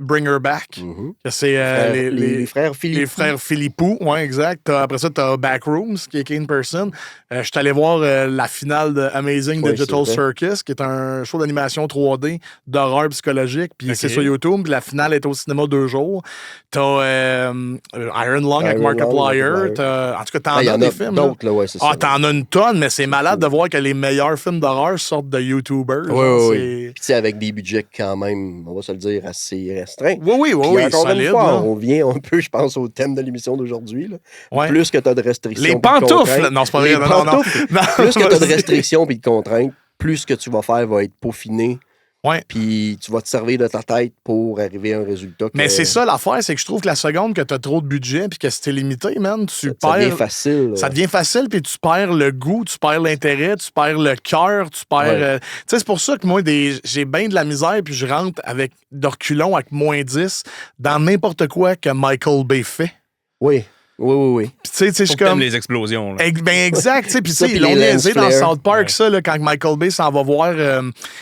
Bring Her Back, que c'est les frères Philippou. Les frères Philippou, oui, exact. Après ça, t'as Backrooms, qui est Kane Person. Je suis allé voir la finale de Amazing Digital Circus, qui est un show d'animation 3D d'horreur psychologique. Puis c'est sur YouTube. Puis la finale est au cinéma 2 jours. T'as Iron Lung avec Markiplier. En tout cas, t'en as des films. T'en as une tonne, mais c'est malade de voir que les meilleurs films d'horreur sortent de YouTubers. Oui. Puis avec des budgets quand même, on va se le dire, assez restreint. Oui, solide. On vient un peu, je pense, au thème de l'émission d'aujourd'hui. Là. Plus que tu as de restrictions. Les pantoufles! Non, c'est pas vrai. Non. Plus que tu as de restrictions et de contraintes, plus que tu vas faire va être peaufiné. Ouais. Puis tu vas te servir de ta tête pour arriver à un résultat. Mais c'est ça l'affaire, c'est que je trouve que la seconde que tu as trop de budget puis que c'est limité, man, tu perds. Ça devient facile. Ça devient facile, puis tu perds le goût, tu perds l'intérêt, tu perds le cœur, tu perds. Tu sais, c'est pour ça que moi, j'ai bien de la misère, puis je rentre avec de reculons avec -10 dans n'importe quoi que Michael Bay fait. Oui. Puis tu sais, je suis comme. les explosions. Là. Ben exact, tu sais. Puis tu sais, ils l'ont niaisé dans South Park, ça, là, quand Michael Bay s'en va voir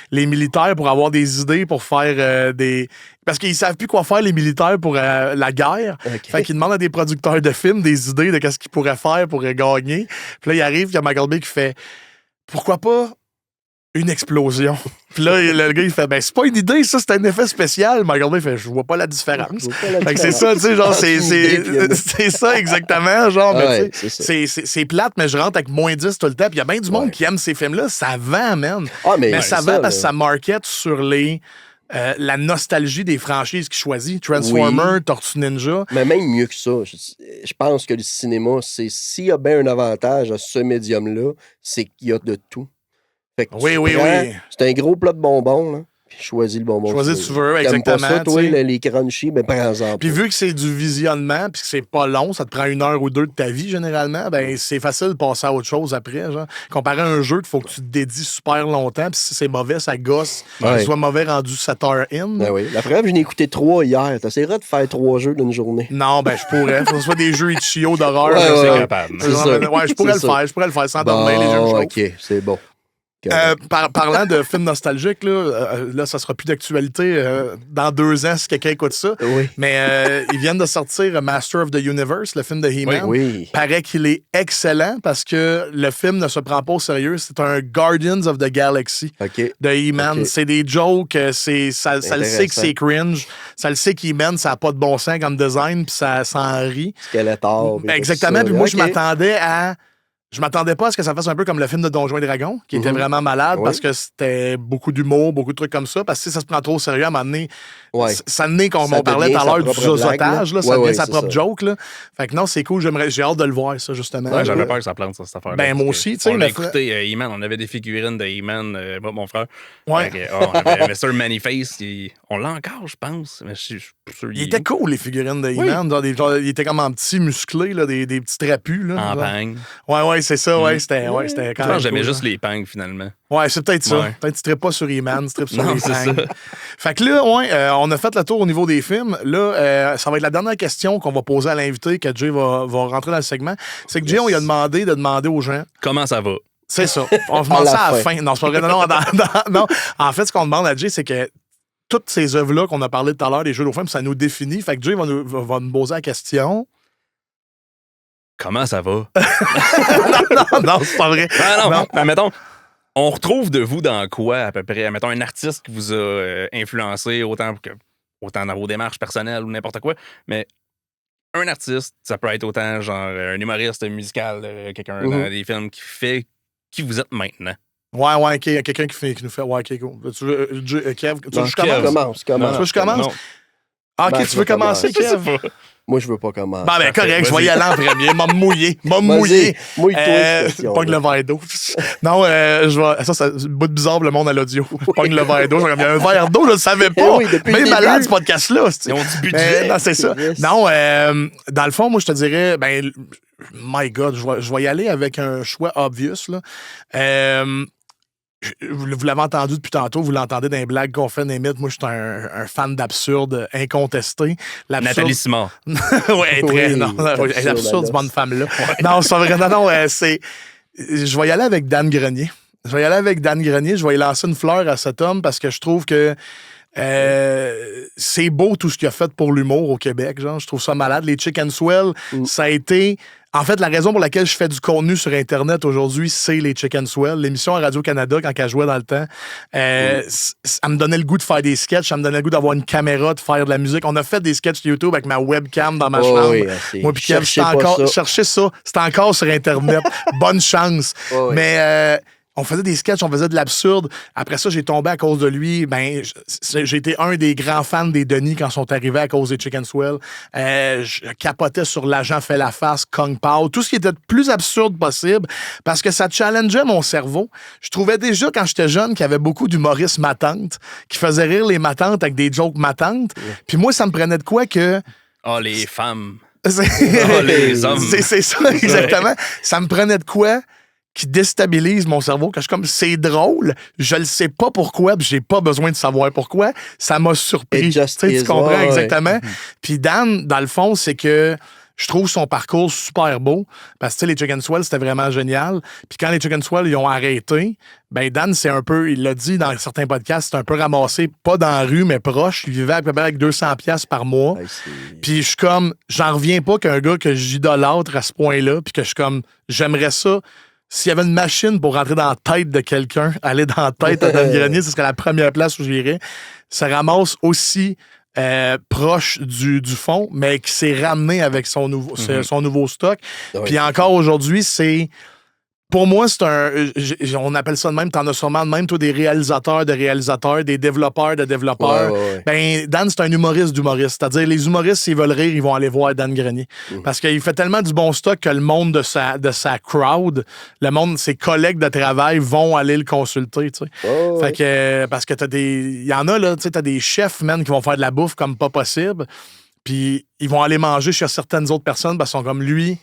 les militaires pour avoir des idées pour faire des. Parce qu'ils savent plus quoi faire, les militaires, pour la guerre. Okay. Fait qu'ils demandent à des producteurs de films des idées de qu'est-ce qu'ils pourraient faire pour gagner. Puis là, il arrive, il y a Michael Bay qui fait pourquoi pas une explosion. Puis là, le gars, il fait c'est pas une idée, ça, c'est un effet spécial. Michael Bay fait je vois pas la différence. Fait que c'est ça, tu sais, genre, c'est ça exactement. Genre, c'est plate, mais je rentre avec -10 tout le temps. Puis il y a bien du monde qui aime ces films-là. Ça vend, man. Mais ça vend parce que ça market sur la nostalgie des franchises qu'ils choisissent. Transformers, Tortue Ninja. Mais même mieux que ça, je pense que le cinéma, s'il y a bien un avantage à ce médium-là, c'est qu'il y a de tout. Oui. C'est un gros plat de bonbons, là. Puis choisis le bonbon. Choisis tu veux, exactement. Pas ça, toi, les crunchy, ben prends-en. Puis vu que c'est du visionnement, puis que c'est pas long, ça te prend 1 heure ou 2 de ta vie, généralement, ben c'est facile de passer à autre chose après, genre. Comparé à un jeu qu'il faut que tu te dédies super longtemps, puis si c'est mauvais, ça gosse. Que soit mauvais rendu 7 heures in. Ben oui. La preuve, j'en ai écouté 3 hier. T'essaieras de faire 3 jeux d'une journée. Non, ben je pourrais. Faut que ce soit des jeux Itch.io d'horreur. C'est capable. Je pourrais le faire sans dormir, les jeux de OK, c'est bon. Parlant de films nostalgiques, là, ça sera plus d'actualité dans 2 ans si quelqu'un écoute ça. Oui. Mais ils viennent de sortir Master of the Universe, le film de He-Man. Oui. Paraît qu'il est excellent parce que le film ne se prend pas au sérieux. C'est un Guardians of the Galaxy de He-Man. Okay. C'est des jokes, ça le sait que c'est cringe. Ça le sait qu'He-Man, ça n'a pas de bon sens comme design, puis ça s'en rit. Skeletor. Exactement. Puis moi, je m'attendais à... Je m'attendais pas à ce que ça fasse un peu comme le film de Donjons et Dragons, qui était vraiment malade parce que c'était beaucoup d'humour, beaucoup de trucs comme ça. Parce que si ça se prend trop au sérieux, à un moment donné, ça naît comme on parlait tout à l'heure du zozotage, ça devient sa propre joke. Là. Fait que non, c'est cool, j'ai hâte de le voir, ça, justement. Ouais, j'avais peur que ça plante, cette affaire-là. Ben, moi aussi, tu sais. On a écouté He-Man, on avait des figurines de He-Man, mon frère. Ouais. On avait Mr. Maniface, on l'a encore, je pense. Mais je suis sûr. Il était cool, les figurines de He-Man. Il était comme en petit, musclé, là, des petits trapus. Là, en bang. Ouais, c'est ça, c'était quand même. J'aimais juste les pangs, finalement. Ouais, c'est peut-être ça. Peut-être que tu tripes pas sur He-Man, tu tripes sur les pangs. Fait que là, on a fait le tour au niveau des films. Là, ça va être la dernière question qu'on va poser à l'invité, que Jay va rentrer dans le segment. C'est que Jay, on lui a demandé de demander aux gens. Comment ça va? C'est ça. On demande ça à la fin. Non, c'est pas vrai. Non. En fait, ce qu'on demande à Jay, c'est que toutes ces œuvres-là qu'on a parlé tout à l'heure, les jeux de films, ça nous définit. Fait que Jay va nous poser la question. Comment ça va? non, c'est pas vrai. Non, mettons, On retrouve de vous dans quoi, à peu près? Mettons, un artiste qui vous a influencé autant dans vos démarches personnelles ou n'importe quoi, mais un artiste, ça peut être autant genre un humoriste musical, quelqu'un dans des films qui fait qui vous êtes maintenant. Ouais, OK. Il y a quelqu'un qui nous fait. Ouais, OK, cool. Tu veux, Kev, tu veux que je commence? Commence. Tu veux que je commence? Non. Ah, OK, tu veux commencer, Kev? Moi, je veux pas commencer. Ben, correct, je vais y aller en premier. M'a mouillé. Mouille-toi. Pogne le verre d'eau. Non, je vais. Ça, c'est un bout de bizarre, le monde à l'audio. Pogne le verre d'eau. Il y a un verre d'eau, je le savais pas. Oui, depuis même le malade, début. ce podcast-là. Ils ont du budget. Non, c'est ça. Non, dans le fond, moi, je te dirais, my God, je vais y aller avec un choix obvious, là. Vous l'avez entendu depuis tantôt, vous l'entendez dans les blagues qu'on fait, Némite. Moi, je suis un fan d'absurde incontesté. Nathalie Simard. Oui, très. Oui, Non, elle est absurde, cette bonne Alex. femme-là. Non, c'est vrai. Non, c'est. Je vais y aller avec Dan Grenier. Je vais y lancer une fleur à cet homme parce que je trouve que c'est beau tout ce qu'il a fait pour l'humour au Québec. Genre. Je trouve ça malade. Les Chicken Swell, ça a été. En fait, la raison pour laquelle je fais du contenu sur Internet aujourd'hui, c'est les Chicken Swell. L'émission à Radio-Canada, quand elle jouait dans le temps, ça me donnait le goût de faire des sketchs, ça me donnait le goût d'avoir une caméra, de faire de la musique. On a fait des sketchs YouTube avec ma webcam dans ma chambre. Oui, Moi, puis Kev, cherchez ça. C'est encore sur Internet. Bonne chance. Oui. Mais on faisait des sketchs, on faisait de l'absurde. Après ça, j'ai tombé à cause de lui. J'ai été un des grands fans des Denis quand ils sont arrivés à cause des Chicken Swell. Je capotais sur l'agent fait la face, Kung Pao, tout ce qui était le plus absurde possible parce que ça challengeait mon cerveau. Je trouvais déjà, quand j'étais jeune, qu'il y avait beaucoup d'humoristes matantes qui faisaient rire les matantes avec des jokes matantes. Puis moi, ça me prenait de quoi que... Ah, les femmes. Les hommes. C'est ça, exactement. Ça me prenait de quoi qui déstabilise mon cerveau, que je suis comme, c'est drôle, je le sais pas pourquoi, puis j'ai pas besoin de savoir pourquoi, ça m'a surpris. Tu comprends exactement? Puis Dan, dans le fond, c'est que je trouve son parcours super beau, parce que les Chicken Swell, c'était vraiment génial. Puis quand les Chicken Swell, ils ont arrêté, Dan, c'est un peu, il l'a dit dans certains podcasts, c'est un peu ramassé, pas dans la rue, mais proche. Il vivait à peu près avec 200$ par mois. Puis je suis comme, j'en reviens pas qu'un gars que j'idolâtre à ce point-là, puis que je suis comme, j'aimerais ça. S'il y avait une machine pour rentrer dans la tête de quelqu'un, aller dans la tête de Dan Grenier, ce serait la première place où j'irais. Ça ramasse aussi proche du fond, mais qui s'est ramené avec son nouveau stock. Puis encore aujourd'hui, c'est... Pour moi, c'est on appelle ça de même, t'en as sûrement de même, toi, des réalisateurs, des développeurs de développeurs. Dan, c'est un humoriste d'humoristes. C'est-à-dire, les humoristes, s'ils veulent rire, ils vont aller voir Dan Grenier. Parce qu'il fait tellement du bon stock que le monde de sa crowd, le monde, ses collègues de travail vont aller le consulter, tu sais. Fait que, parce que il y en a, là, tu sais, t'as des chefs, man, qui vont faire de la bouffe comme pas possible. Puis, ils vont aller manger chez certaines autres personnes parce qu'ils sont comme lui.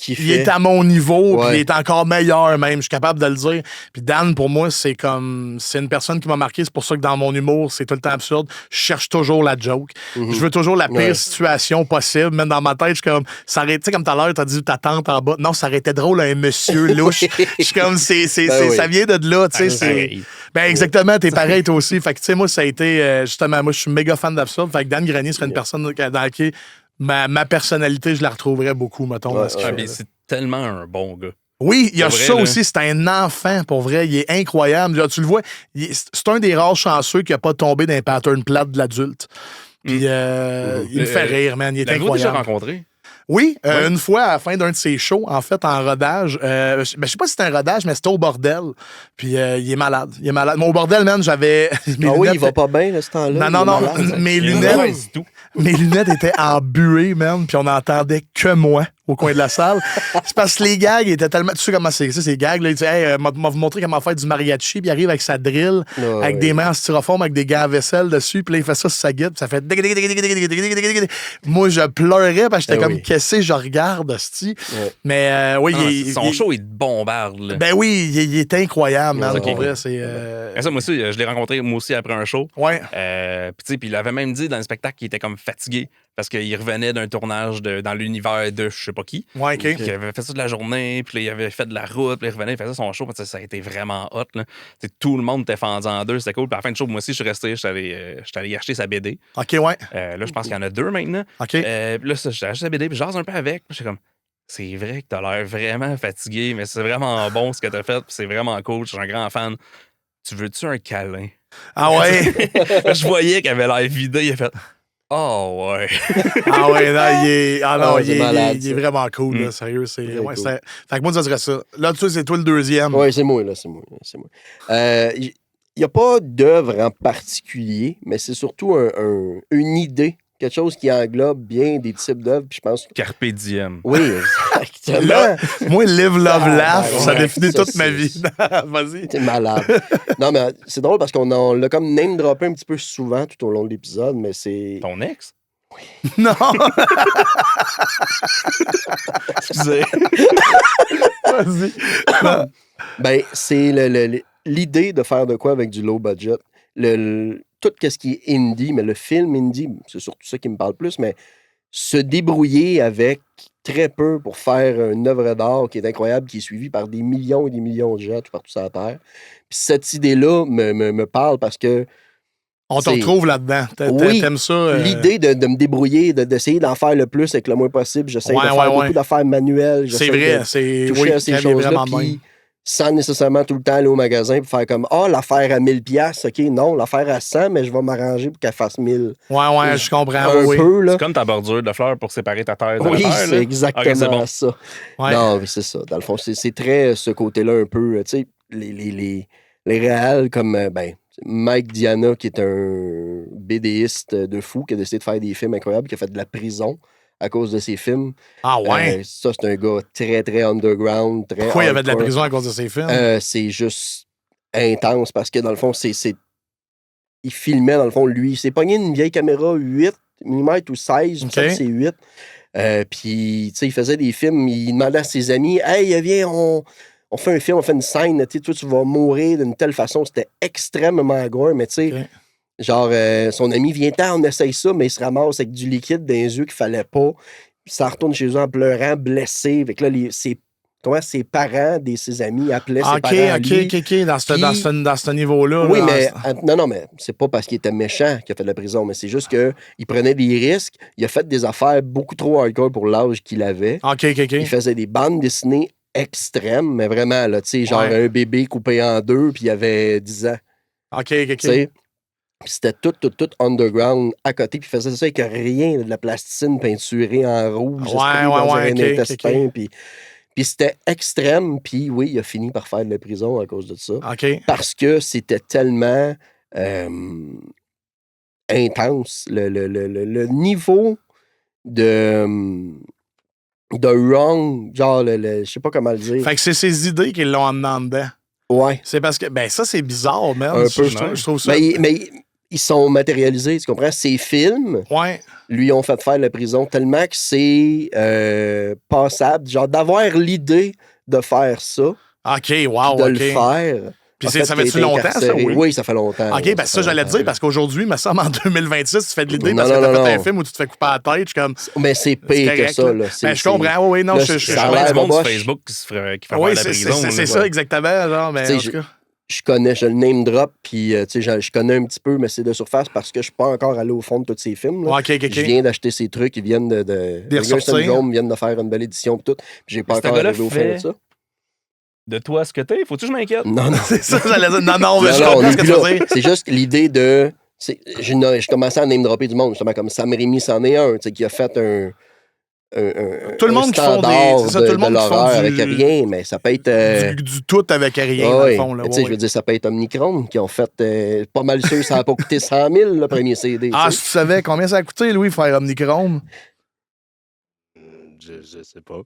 Il est à mon niveau, puis il est encore meilleur même, je suis capable de le dire. Puis Dan, pour moi, c'est une personne qui m'a marqué, c'est pour ça que dans mon humour, c'est tout le temps absurde. Je cherche toujours la joke. Je veux toujours la pire situation possible. Même dans ma tête, je suis comme, ça aurait, tu sais, comme tout à l'heure, t'as dit ta tante en bas. Non, ça aurait été drôle, un monsieur louche. Je suis comme, ça vient de là, tu sais. Exactement, t'es pareil toi aussi. Fait que, tu sais, moi, ça a été, justement, moi, je suis méga fan d'absurde. Fait que Dan Grenier serait une personne dans laquelle ma personnalité, je la retrouverais beaucoup, mettons. Mais c'est tellement un bon gars. Oui, il y a vrai, ça là. Aussi. C'est un enfant, pour vrai. Il est incroyable. Là, tu le vois, c'est un des rares chanceux qui n'a pas tombé dans un pattern plate de l'adulte. Puis il me fait rire, man. Il est incroyable. L'avez-vous déjà rencontré? Oui, une fois à la fin d'un de ses shows, en fait, en rodage. Je sais pas si c'était un rodage, mais c'était au bordel. Puis il est malade. Mais au bordel, man, j'avais. Il va pas bien, ce temps-là. Non. Mes lunettes étaient embuées, man, puis on n'entendait que moi au coin de la salle. C'est parce que les gags étaient tellement... Tu sais comment c'est ça, ces gags, là. Il dit, hey, m'a vous montrer comment faire du mariachi, puis il arrive avec sa drill, avec des mains en styrofoam, avec des gants à vaisselle dessus, puis là, il fait ça sur sa guide, puis ça fait... Moi, je pleurais, parce que j'étais comme, qu'est-ce que je regarde, hostie? Mais oui... son show, il te bombarde, là. Ben oui, il est incroyable, man. Pour vrai, c'est... Ça, moi aussi, je l'ai rencontré, moi aussi, après un show. Ouais. Puis il avait même dit dans le spectacle qu'il était comme fatigué, parce qu'il revenait d'un tournage dans l'univers de je sais pas qui. Ouais, OK. Il avait fait ça de la journée, puis là, il avait fait de la route, puis il revenait, il faisait son show, puis ça a été vraiment hot. Là. Tout le monde était fendu en deux, c'était cool. Puis à la fin du show, moi aussi, je suis resté, je suis allé y acheter sa BD. OK, ouais. Là, je pense qu'il y en a 2 maintenant. OK. Puis là, j'ai acheté sa BD, puis j'ose un peu avec. Puis j'étais comme, c'est vrai que t'as l'air vraiment fatigué, mais c'est vraiment bon ce que t'as fait, puis c'est vraiment cool, je suis un grand fan. Tu veux-tu un câlin? Ah ouais? Je voyais qu'il avait l'air vidé, il a fait « Oh ouais! » Ah ouais, là, il est malade, il est ça. vraiment cool, là, sérieux. Très Ouais, cool. fait que moi, ça serait ça. Là, tu sais, c'est toi le deuxième. Oui, c'est moi, là, c'est moi. Il n'y a pas d'œuvre en particulier, mais c'est surtout une idée, quelque chose qui englobe bien des types d'œuvres, puis je pense... Carpe diem. Oui, exactement. Là, moi, live, love, laugh, ça ouais, définit ça, toute ma c'est- vie. Vas-y. T'es malade. Non, mais c'est drôle parce qu'on l'a comme name droppé un petit peu souvent tout au long de l'épisode, mais c'est... Ton ex? Non. Excusez. Vas-y. Ben, c'est l'idée de faire de quoi avec du low budget. Tout ce qui est indie, mais le film indie, c'est surtout ça qui me parle plus, mais se débrouiller avec très peu pour faire une œuvre d'art qui est incroyable, qui est suivie par des millions et des millions de gens tout partout sur la Terre. Puis cette idée-là me parle parce que On te c'est- retrouve là-dedans. Oui, T'aimes ça? l'idée de me débrouiller, d'essayer d'en faire le plus avec le moins possible. J'essaie de faire beaucoup d'affaires manuelles. C'est j'essaie vrai. de C'est toucher oui, à ces Kev est choses-là, vraiment de puis même. sans nécessairement tout le temps aller au magasin pour faire comme « Ah, l'affaire à 1000$, OK, non, l'affaire à 100, mais je vais m'arranger pour qu'elle fasse 1000. Ouais, je comprends. » Un oui. peu, là. C'est comme ta bordure de fleurs pour séparer ta terre de la Oui, terre. c'est là. exactement Ok, c'est bon. ça. Ouais. Non, mais c'est ça. Dans le fond, c'est très ce côté-là un peu, tu sais, les réals comme, Mike Diana, qui est un BDiste de fou, qui a décidé de faire des films incroyables, qui a fait de la prison à cause de ses films. Ah ouais? Ça, c'est un gars très, très underground, très Pourquoi il y avait de la hardcore. prison à cause de ses films? C'est juste intense parce que dans le fond, il filmait, dans le fond, lui. Il s'est pogné une vieille caméra 8 mm ou 16, Ok. ça c'est 8. Puis, tu sais, il faisait des films, il demandait à ses amis, hey, viens, on fait un film, on fait une scène, tu sais, toi, tu vas mourir d'une telle façon. C'était extrêmement gore, mais tu sais, Ok. genre, son ami vient on essaye ça, mais il se ramasse avec du liquide dans les yeux qu'il fallait pas. Puis ça retourne chez eux en pleurant, blessé. Fait que là, ses parents, ses amis appelaient ses parents à lui. OK. Dans ce niveau-là. Oui, là, mais non, mais c'est pas parce qu'il était méchant qu'il a fait de la prison, mais c'est juste qu'il prenait des risques. Il a fait des affaires beaucoup trop hardcore pour l'âge qu'il avait. OK. Il faisait des bandes dessinées extrêmes, mais vraiment, là, tu sais, genre un bébé coupé en deux, puis il avait 10 ans. OK. Tu sais. Puis c'était tout underground à côté, puis il faisait ça avec rien, de la plasticine peinturée en rouge, dans un intestin, puis c'était extrême, puis oui, il a fini par faire de la prison à cause de ça. OK. Parce que c'était tellement intense. Le niveau de wrong, genre, je sais pas comment le dire. Fait que c'est ses idées qui l'ont en dedans. Ouais. C'est parce que, ça, c'est bizarre, man. Un peu. Je trouve ça. Mais ils sont matérialisés, tu comprends? Ces films Ouais. lui ont fait faire la prison tellement que c'est passable. Genre, d'avoir l'idée de faire ça, OK, wow, de OK. le faire. Puis en fait, ça qu'il a fait-tu été longtemps, ça, incarcéré. oui? Oui, ça fait longtemps. OK, oui, ça, j'allais te dire, parce qu'aujourd'hui, me semble, en 2026, tu fais de l'idée Non, parce que non, t'as fait non. un film où tu te fais couper la tête. Je suis comme. Mais c'est pire que correct, ça. là. Là. Je comprends. Oui, non, là, je ça a Il y a l'air du monde sur boboche. Facebook qui fait faire Oui, la prison. c'est là. ça, exactement. Genre, mais Tu sais, en tout cas. Je le name drop, puis tu sais, je connais un petit peu, mais c'est de surface parce que je suis pas encore allé au fond de tous ces films. Là. OK. Je viens d'acheter ces trucs, ils viennent de Des Ringer ressortir. Syndrome viennent de faire une belle édition, pis tout. Puis j'ai pas Mais ce encore gars-là arrivé au fond de fait- ça. De toi, ce que t'es, faut-tu que je m'inquiète? Non, non. C'est ça, j'allais dire. Non, mais je Non, on comprends est ce que plus tu là. veux dire. C'est juste l'idée de. Je commençais à name dropper du monde, justement, comme Sam Raimi, c'en est un, tu sais, qui a fait un Tout le monde qui font des. standard C'est ça, tout le monde de qui font l'horreur du. avec rien, mais ça peut être. Du tout avec rien, Ah dans le oui. fond. Là, Tu sais, je veux dire, ça peut être Omnicron qui ont fait pas mal sûr, ça n'a pas coûté 100 000 le premier CD. Ah, tu si sais. tu savais combien ça a coûté, Louis, faire Omnichrome? Je sais pas.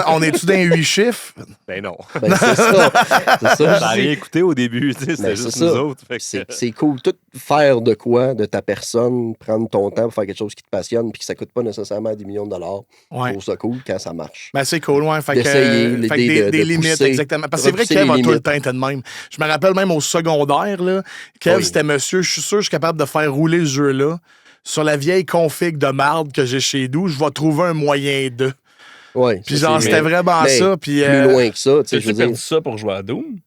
On est-tu dans 8 chiffres? Ben non. Ben, c'est ça. C'est ça. J'ai je rien dis. écouté au début, tu sais, c'était Ben, juste c'est nous ça. autres. Fait que- C'est cool. Tout faire de quoi, de ta personne, prendre ton temps pour faire quelque chose qui te passionne puis que ça coûte pas nécessairement des millions de dollars. Je Ouais. trouve ça cool quand ça marche. Ben, c'est cool, ouais. Fait D'essayer, que, l'idée des de limites, pousser, exactement. Parce que c'est vrai que repousser Kev a les tout le limites. temps été de même. Je me rappelle même au secondaire, là, Kev, Oui. c'était monsieur, je suis sûr que je suis capable de faire rouler ce jeu-là. Sur la vieille config de marde que j'ai chez nous, je vais trouver un moyen de. Ouais, Puis ça, genre, c'est- c'était vraiment mais ça. Puis, plus loin que ça, tu sais, je T'as-tu veux dire. perdu ça pour jouer à Doom?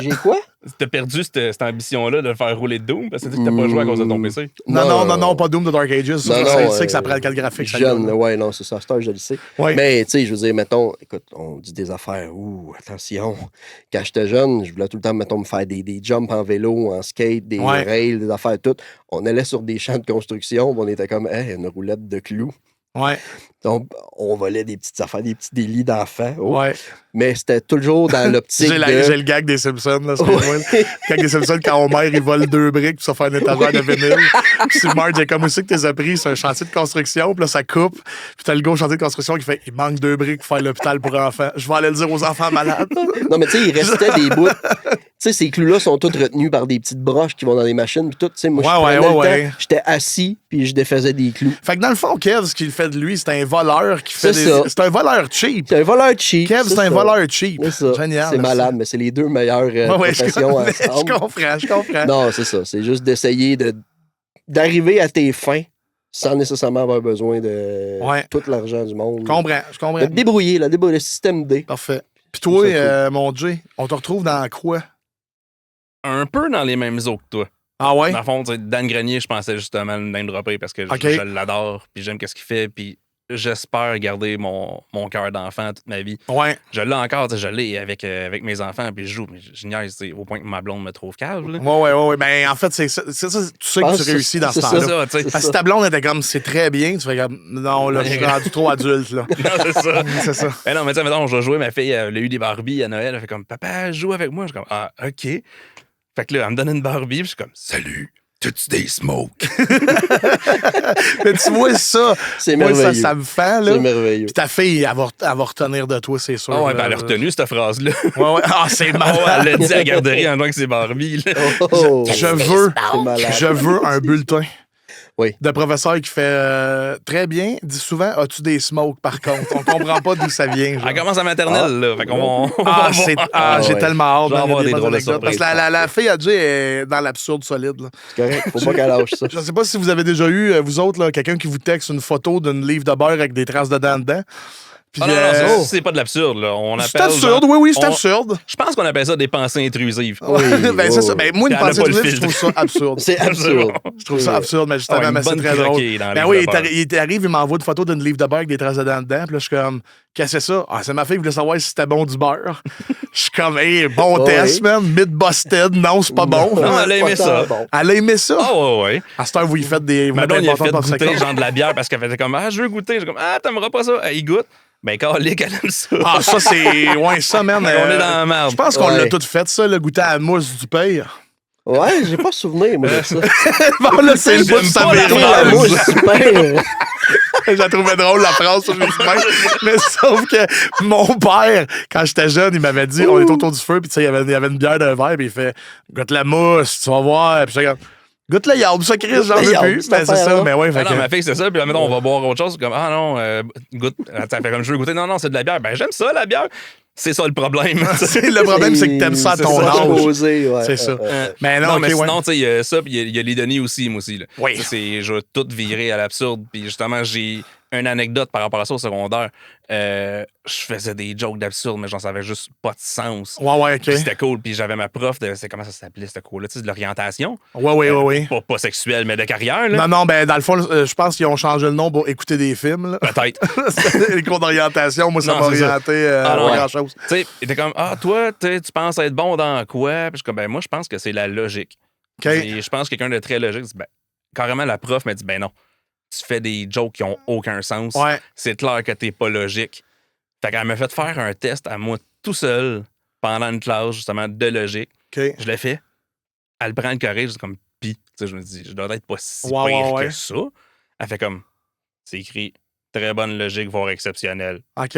J'ai quoi? T'as perdu cette ambition-là de faire rouler Doom parce que t'as pas joué à cause de ton PC. Non, pas Doom de Dark Ages. Je sais que ça prend le graphique. Jeune, ouais, non, c'est ça. Star, je le sais. Ouais. Mais, tu sais, je veux dire, mettons, écoute, on dit des affaires. Attention. Quand j'étais jeune, je voulais tout le temps, mettons, me faire des jumps en vélo, en skate, des rails, des affaires toutes. On allait sur des champs de construction, on était comme, une roulette de clous. Ouais. Donc, on volait des petites affaires, des petits délits d'enfants. Ouais. Mais c'était toujours dans l'optique J'ai le gag des Simpsons, là. Le gag des Simpsons, quand Homer, il vole 2 briques pour se faire un étagère de vinyle. Puis si Marge est comme aussi que t'es appris, c'est un chantier de construction, puis là, ça coupe. Puis t'as le gars au chantier de construction qui fait « Il manque 2 briques pour faire l'hôpital pour enfants. Je vais aller le dire aux enfants malades. » Non, mais tu sais, il restait des bouts. Tu sais, ces clous-là sont tous retenus par des petites broches qui vont dans les machines, puis tout. Tu sais, moi, je prenais le temps, j'étais assis, puis je défaisais des clous. Fait que dans le fond, Kev, ce qu'il fait de lui, c'est un voleur qui fait c'est un voleur cheap. C'est un voleur cheap. Kev, c'est un voleur cheap. C'est ça. Génial. C'est malade, mais c'est les deux meilleures professions ensemble. Je comprends. Non, c'est ça. C'est juste d'essayer d'arriver à tes fins sans nécessairement avoir besoin de tout l'argent du monde. Je comprends. De te débrouiller, le système D. Parfait. Puis toi, mon Jay, on te retrouve dans quoi? Un peu dans les mêmes eaux que toi. Ah ouais? Dans le fond, Dan Grenier, je pensais justement le name dropper parce que je l'adore, puis j'aime ce qu'il fait, puis j'espère garder mon cœur d'enfant toute ma vie. Ouais. Je l'ai encore, je l'ai avec mes enfants, puis je joue, mais je niaise au point que ma blonde me trouve cave. Là. Ouais. Ben, en fait, c'est ça. Tu sais que tu réussis dans ce temps-là. Parce que si ta blonde était comme, c'est très bien, tu fais comme, non, là, je suis rendu trop adulte, là. Non, c'est ça. C'est ça. Mais non, mais tu sais, mettons, je vais jouer, ma fille, elle a eu des Barbies à Noël, elle fait comme, papa, joue avec moi. Je suis comme, ah, OK. Fait que là, elle me donne une Barbie, puis je suis comme, salut. T'as-tu des smokes? Mais tu vois ça, c'est merveilleux. Ça me fait, là. C'est merveilleux. Puis ta fille, elle va retenir de toi, c'est sûr. Ah ouais, ben elle a retenu cette phrase-là. Ouais. Ah, c'est malade. Elle l'a dit à la garderie en jouant que c'est Barbie. Je veux un bulletin. Oui. De professeur qui fait très bien, dit souvent as-tu des smokes par contre? On comprend pas d'où ça vient. Genre. Elle commence à maternelle, là. Fait qu'on j'ai tellement hâte. Je vais avoir des drôles de surprises. Parce que la fille a dit est dans l'absurde solide. Là. C'est correct, faut pas qu'elle lâche ça. Je sais pas si vous avez déjà eu, vous autres, là, quelqu'un qui vous texte une photo d'une livre de beurre avec des traces dedans. Puis, non, c'est pas de l'absurde, là. C'est absurde, oui, c'est absurde. Je pense qu'on appelle ça des pensées intrusives. Oui, c'est ça. Ben, moi, une pensée intrusive, je trouve ça absurde. C'est absurde. Je trouve ça absurde, mais justement, c'est très drôle. Ben oui, il arrive, il m'envoie une photo d'une livre de beurre avec des traces dedans. Puis là, je suis comme, qu'est-ce que c'est ça? Ah, c'est ma fille qui voulait savoir si c'était bon du beurre. Je suis comme, bon test, man. Myth-busted. Non, c'est pas bon. Non, elle a aimé ça. Elle a aimé ça? Ah, ouais. À cette heure, vous y faites des. Ma blonde, il a fait goûter genre de la bière parce qu'elle faisait comme, je veux goûter. Je suis comme, t'aimeras pas ça? Il goûte. Ben, Carlick, elle aime ça. Ah, ça, c'est. Ouais, ça, man. On est dans la merde. Je pense qu'on l'a tout fait, ça, le goûter à la mousse du père. Ouais, j'ai pas souvenir, moi, de ça. Bon, là, c'est le bout de sa la mousse du père. Je la trouvais drôle, la phrase sur les semaines. Mais sauf que mon père, quand j'étais jeune, il m'avait dit, on est autour du feu, puis tu sais, il y avait une bière d'un verre, puis il fait, goûte la mousse, tu vas voir. Puis je regarde. Goûte le yaourt, ça, Chris, j'en veux plus. Ben, c'est ça, mais ouais. Non, ma fille, c'est ça. Puis là, mettons, on va boire autre chose. Comme, goûte. Ça fait comme je veux goûter. Non, c'est de la bière. Ben, j'aime ça, la bière. C'est ça le problème. Le problème, c'est que t'aimes ça à ton âge. C'est ça. Mais non, mais sinon, tu sais, il y a ça, puis il y a les Denis aussi, moi aussi. Là. Oui. Je vais tout virer à l'absurde. Puis justement, j'ai une anecdote par rapport à ça au secondaire. Je faisais des jokes d'absurde, mais j'en savais juste pas de sens. Ouais, OK. Puis c'était cool. Puis j'avais ma prof de. Comment ça s'appelait, ce cours-là? Tu sais, de l'orientation. Ouais. Pas sexuelle, mais de carrière. Là. Non, ben, dans le fond, je pense qu'ils ont changé le nom pour écouter des films. Là. Peut-être. Les cours d'orientation, moi, ça m'a orienté à grand-chose. Tu sais, il était comme, toi, tu penses être bon dans quoi? Puis je suis comme, moi, je pense que c'est la logique. Et je pense que quelqu'un de très logique dit, carrément, la prof m'a dit, non. Tu fais des jokes qui ont aucun sens. Ouais. C'est clair que t'es pas logique. Fait qu'elle m'a fait faire un test à moi tout seul pendant une classe, justement, de logique. Okay. Je l'ai fait. Elle prend le courage, c'est comme pis. Je me dis, je dois être pas si pire que ça. Elle fait comme, c'est écrit très bonne logique, voire exceptionnelle. OK.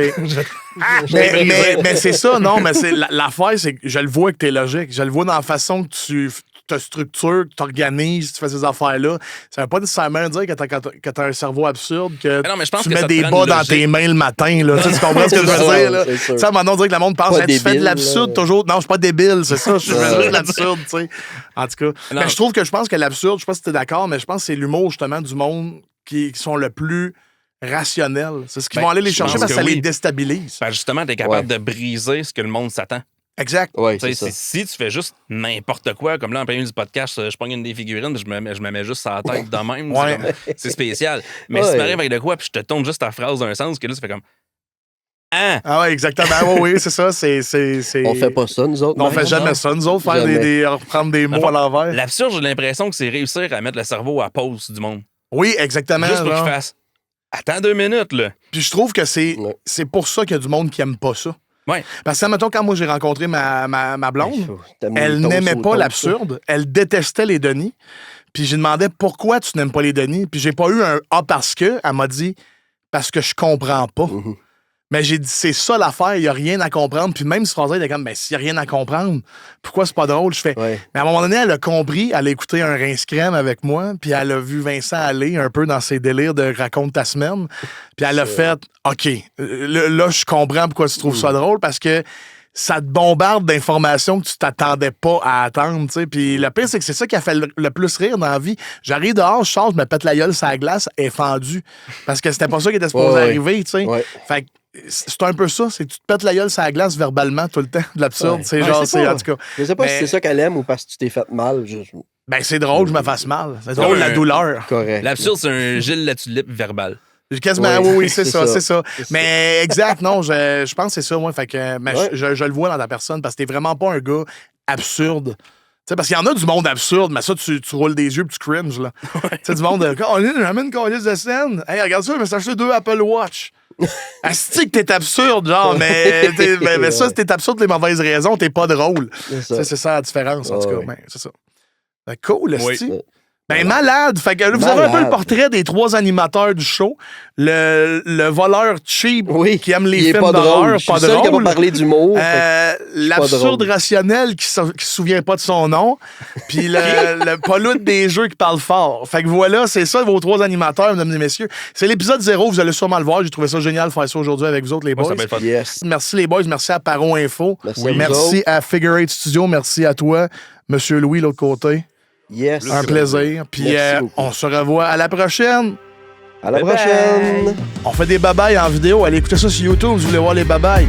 mais c'est ça, non, mais c'est l'affaire, c'est que je le vois que t'es logique. Je le vois dans la façon que tu te structures, que tu organises, tu fais ces affaires-là. Ça veut pas nécessairement dire que t'as un cerveau absurde, que tu mets des bas dans tes mains le matin. Là. Tu comprends ce que je veux dire? Là? Ça, maintenant, on dirait que le monde pense que tu fais de l'absurde toujours. Non, je suis pas débile, c'est ça. Je fais juste de l'absurde, tu sais. En tout cas, mais je pense que l'absurde, je sais pas si t'es d'accord, mais je pense que c'est l'humour, justement, du monde qui sont le plus rationnels. C'est ce qu'ils vont aller les chercher parce que ça les déstabilise. Justement, t'es capable de briser ce que le monde s'attend. Exact. Ouais, Tu sais, c'est ça. si tu fais juste n'importe quoi, comme là, en plein milieu du podcast, je pogne une des figurines, puis je me mets juste sur la tête de même. Ouais. C'est spécial. Mais si tu m'arrives avec de quoi, puis je te tourne juste ta phrase d'un sens, que là, tu fais comme. Ah! Ah ouais, exactement. Oui, c'est ça. On fait pas ça, nous autres. On fait jamais ça, nous autres, faire reprendre des mots à l'envers. L'absurde, j'ai l'impression que c'est réussir à mettre le cerveau à pause du monde. Oui, exactement. Juste pour genre. qu'il fasse. Attends 2 minutes, là. Puis je trouve que c'est Ouais. pour ça qu'il y a du monde qui aime pas ça. Ouais. Parce que, mettons, quand moi j'ai rencontré ma blonde, T'aimes elle les toasts n'aimait au pas toast, l'absurde. Elle détestait les Denis. Puis j'ai demandé pourquoi tu n'aimes pas les Denis. Puis j'ai pas eu un Ah parce que. Elle m'a dit parce que je comprends pas. Mhm. Mais j'ai dit c'est ça l'affaire, il n'y a rien à comprendre. Puis même si François était comme ben s'il n'y a rien à comprendre, pourquoi c'est pas drôle? Je fais. Ouais. Mais à un moment donné, elle a compris, elle a écouté un rince-crème avec moi, puis elle a vu Vincent aller un peu dans ses délires de raconte ta semaine. Puis elle a fait OK, là, je comprends pourquoi tu trouves ça drôle parce que ça te bombarde d'informations que tu t'attendais pas à attendre, tu sais. Puis le pire, c'est que c'est ça qui a fait le plus rire dans la vie. J'arrive dehors, je sors, je me pète la gueule sur la glace, elle est fendue. Parce que c'était pas ça qui était supposé arriver, tu sais. Ouais. Fait que c'est un peu ça, c'est que tu te pètes la gueule sur la glace verbalement tout le temps, de l'absurde. Ouais. C'est Ouais, genre, c'est pas- en tout cas. Je sais pas Mais- si c'est ça qu'elle aime ou parce que tu t'es fait mal. Ben, c'est drôle que je me fasse mal. C'est drôle, la douleur. Correct. L'absurde, c'est un Gilles la tulipe verbal. Quasiment, Oui, oui, c'est ça, c'est ça. C'est ça. Mais exact, non, je pense que c'est ça, moi. Fait que, mais Ouais. je le vois dans ta personne parce que t'es vraiment pas un gars absurde. Tu sais, parce qu'il y en a du monde absurde, mais ça, tu roules des yeux puis tu cringes, là. Tu sais, du monde, on est jamais une calice de scène. Hey, regarde ça, je me suis acheté 2 Apple Watch. Asti que t'es absurde, genre, mais ça, t'es absurde pour les mauvaises raisons, t'es pas drôle. C'est Ça, ça. c'est ça la différence, en tout cas. Ouais. Ben, c'est ça. Ben, cool, esti. Oui. Ben, malade. Fait que là, vous avez un peu le Malade. portrait des 3 animateurs du show. Le voleur cheap Oui, qui aime les il est films pas drôle. d'horreur, Je suis pas seul qui a drôle. pas parlé d'humour. L'absurde drôle. rationnel qui se souvient pas de son nom. Puis le pollute des jeux qui parle fort. Fait que voilà, c'est ça vos 3 animateurs, mesdames et messieurs. C'est l'épisode 0, vous allez sûrement le voir. J'ai trouvé ça génial de faire ça aujourd'hui avec vous autres, les Ouais, boys. ça peut être fun. Yes. Merci les boys, merci à Paro Info. Merci Oui. à vous Merci autres. à Figure 8 Studio, merci à toi, Monsieur Louis, l'autre côté. Yes. Un plaisir. Puis Merci beaucoup. on se revoit à la prochaine. À la Bye bye. prochaine. On fait des babayes en vidéo. Allez écouter ça sur YouTube si vous voulez voir les babayes.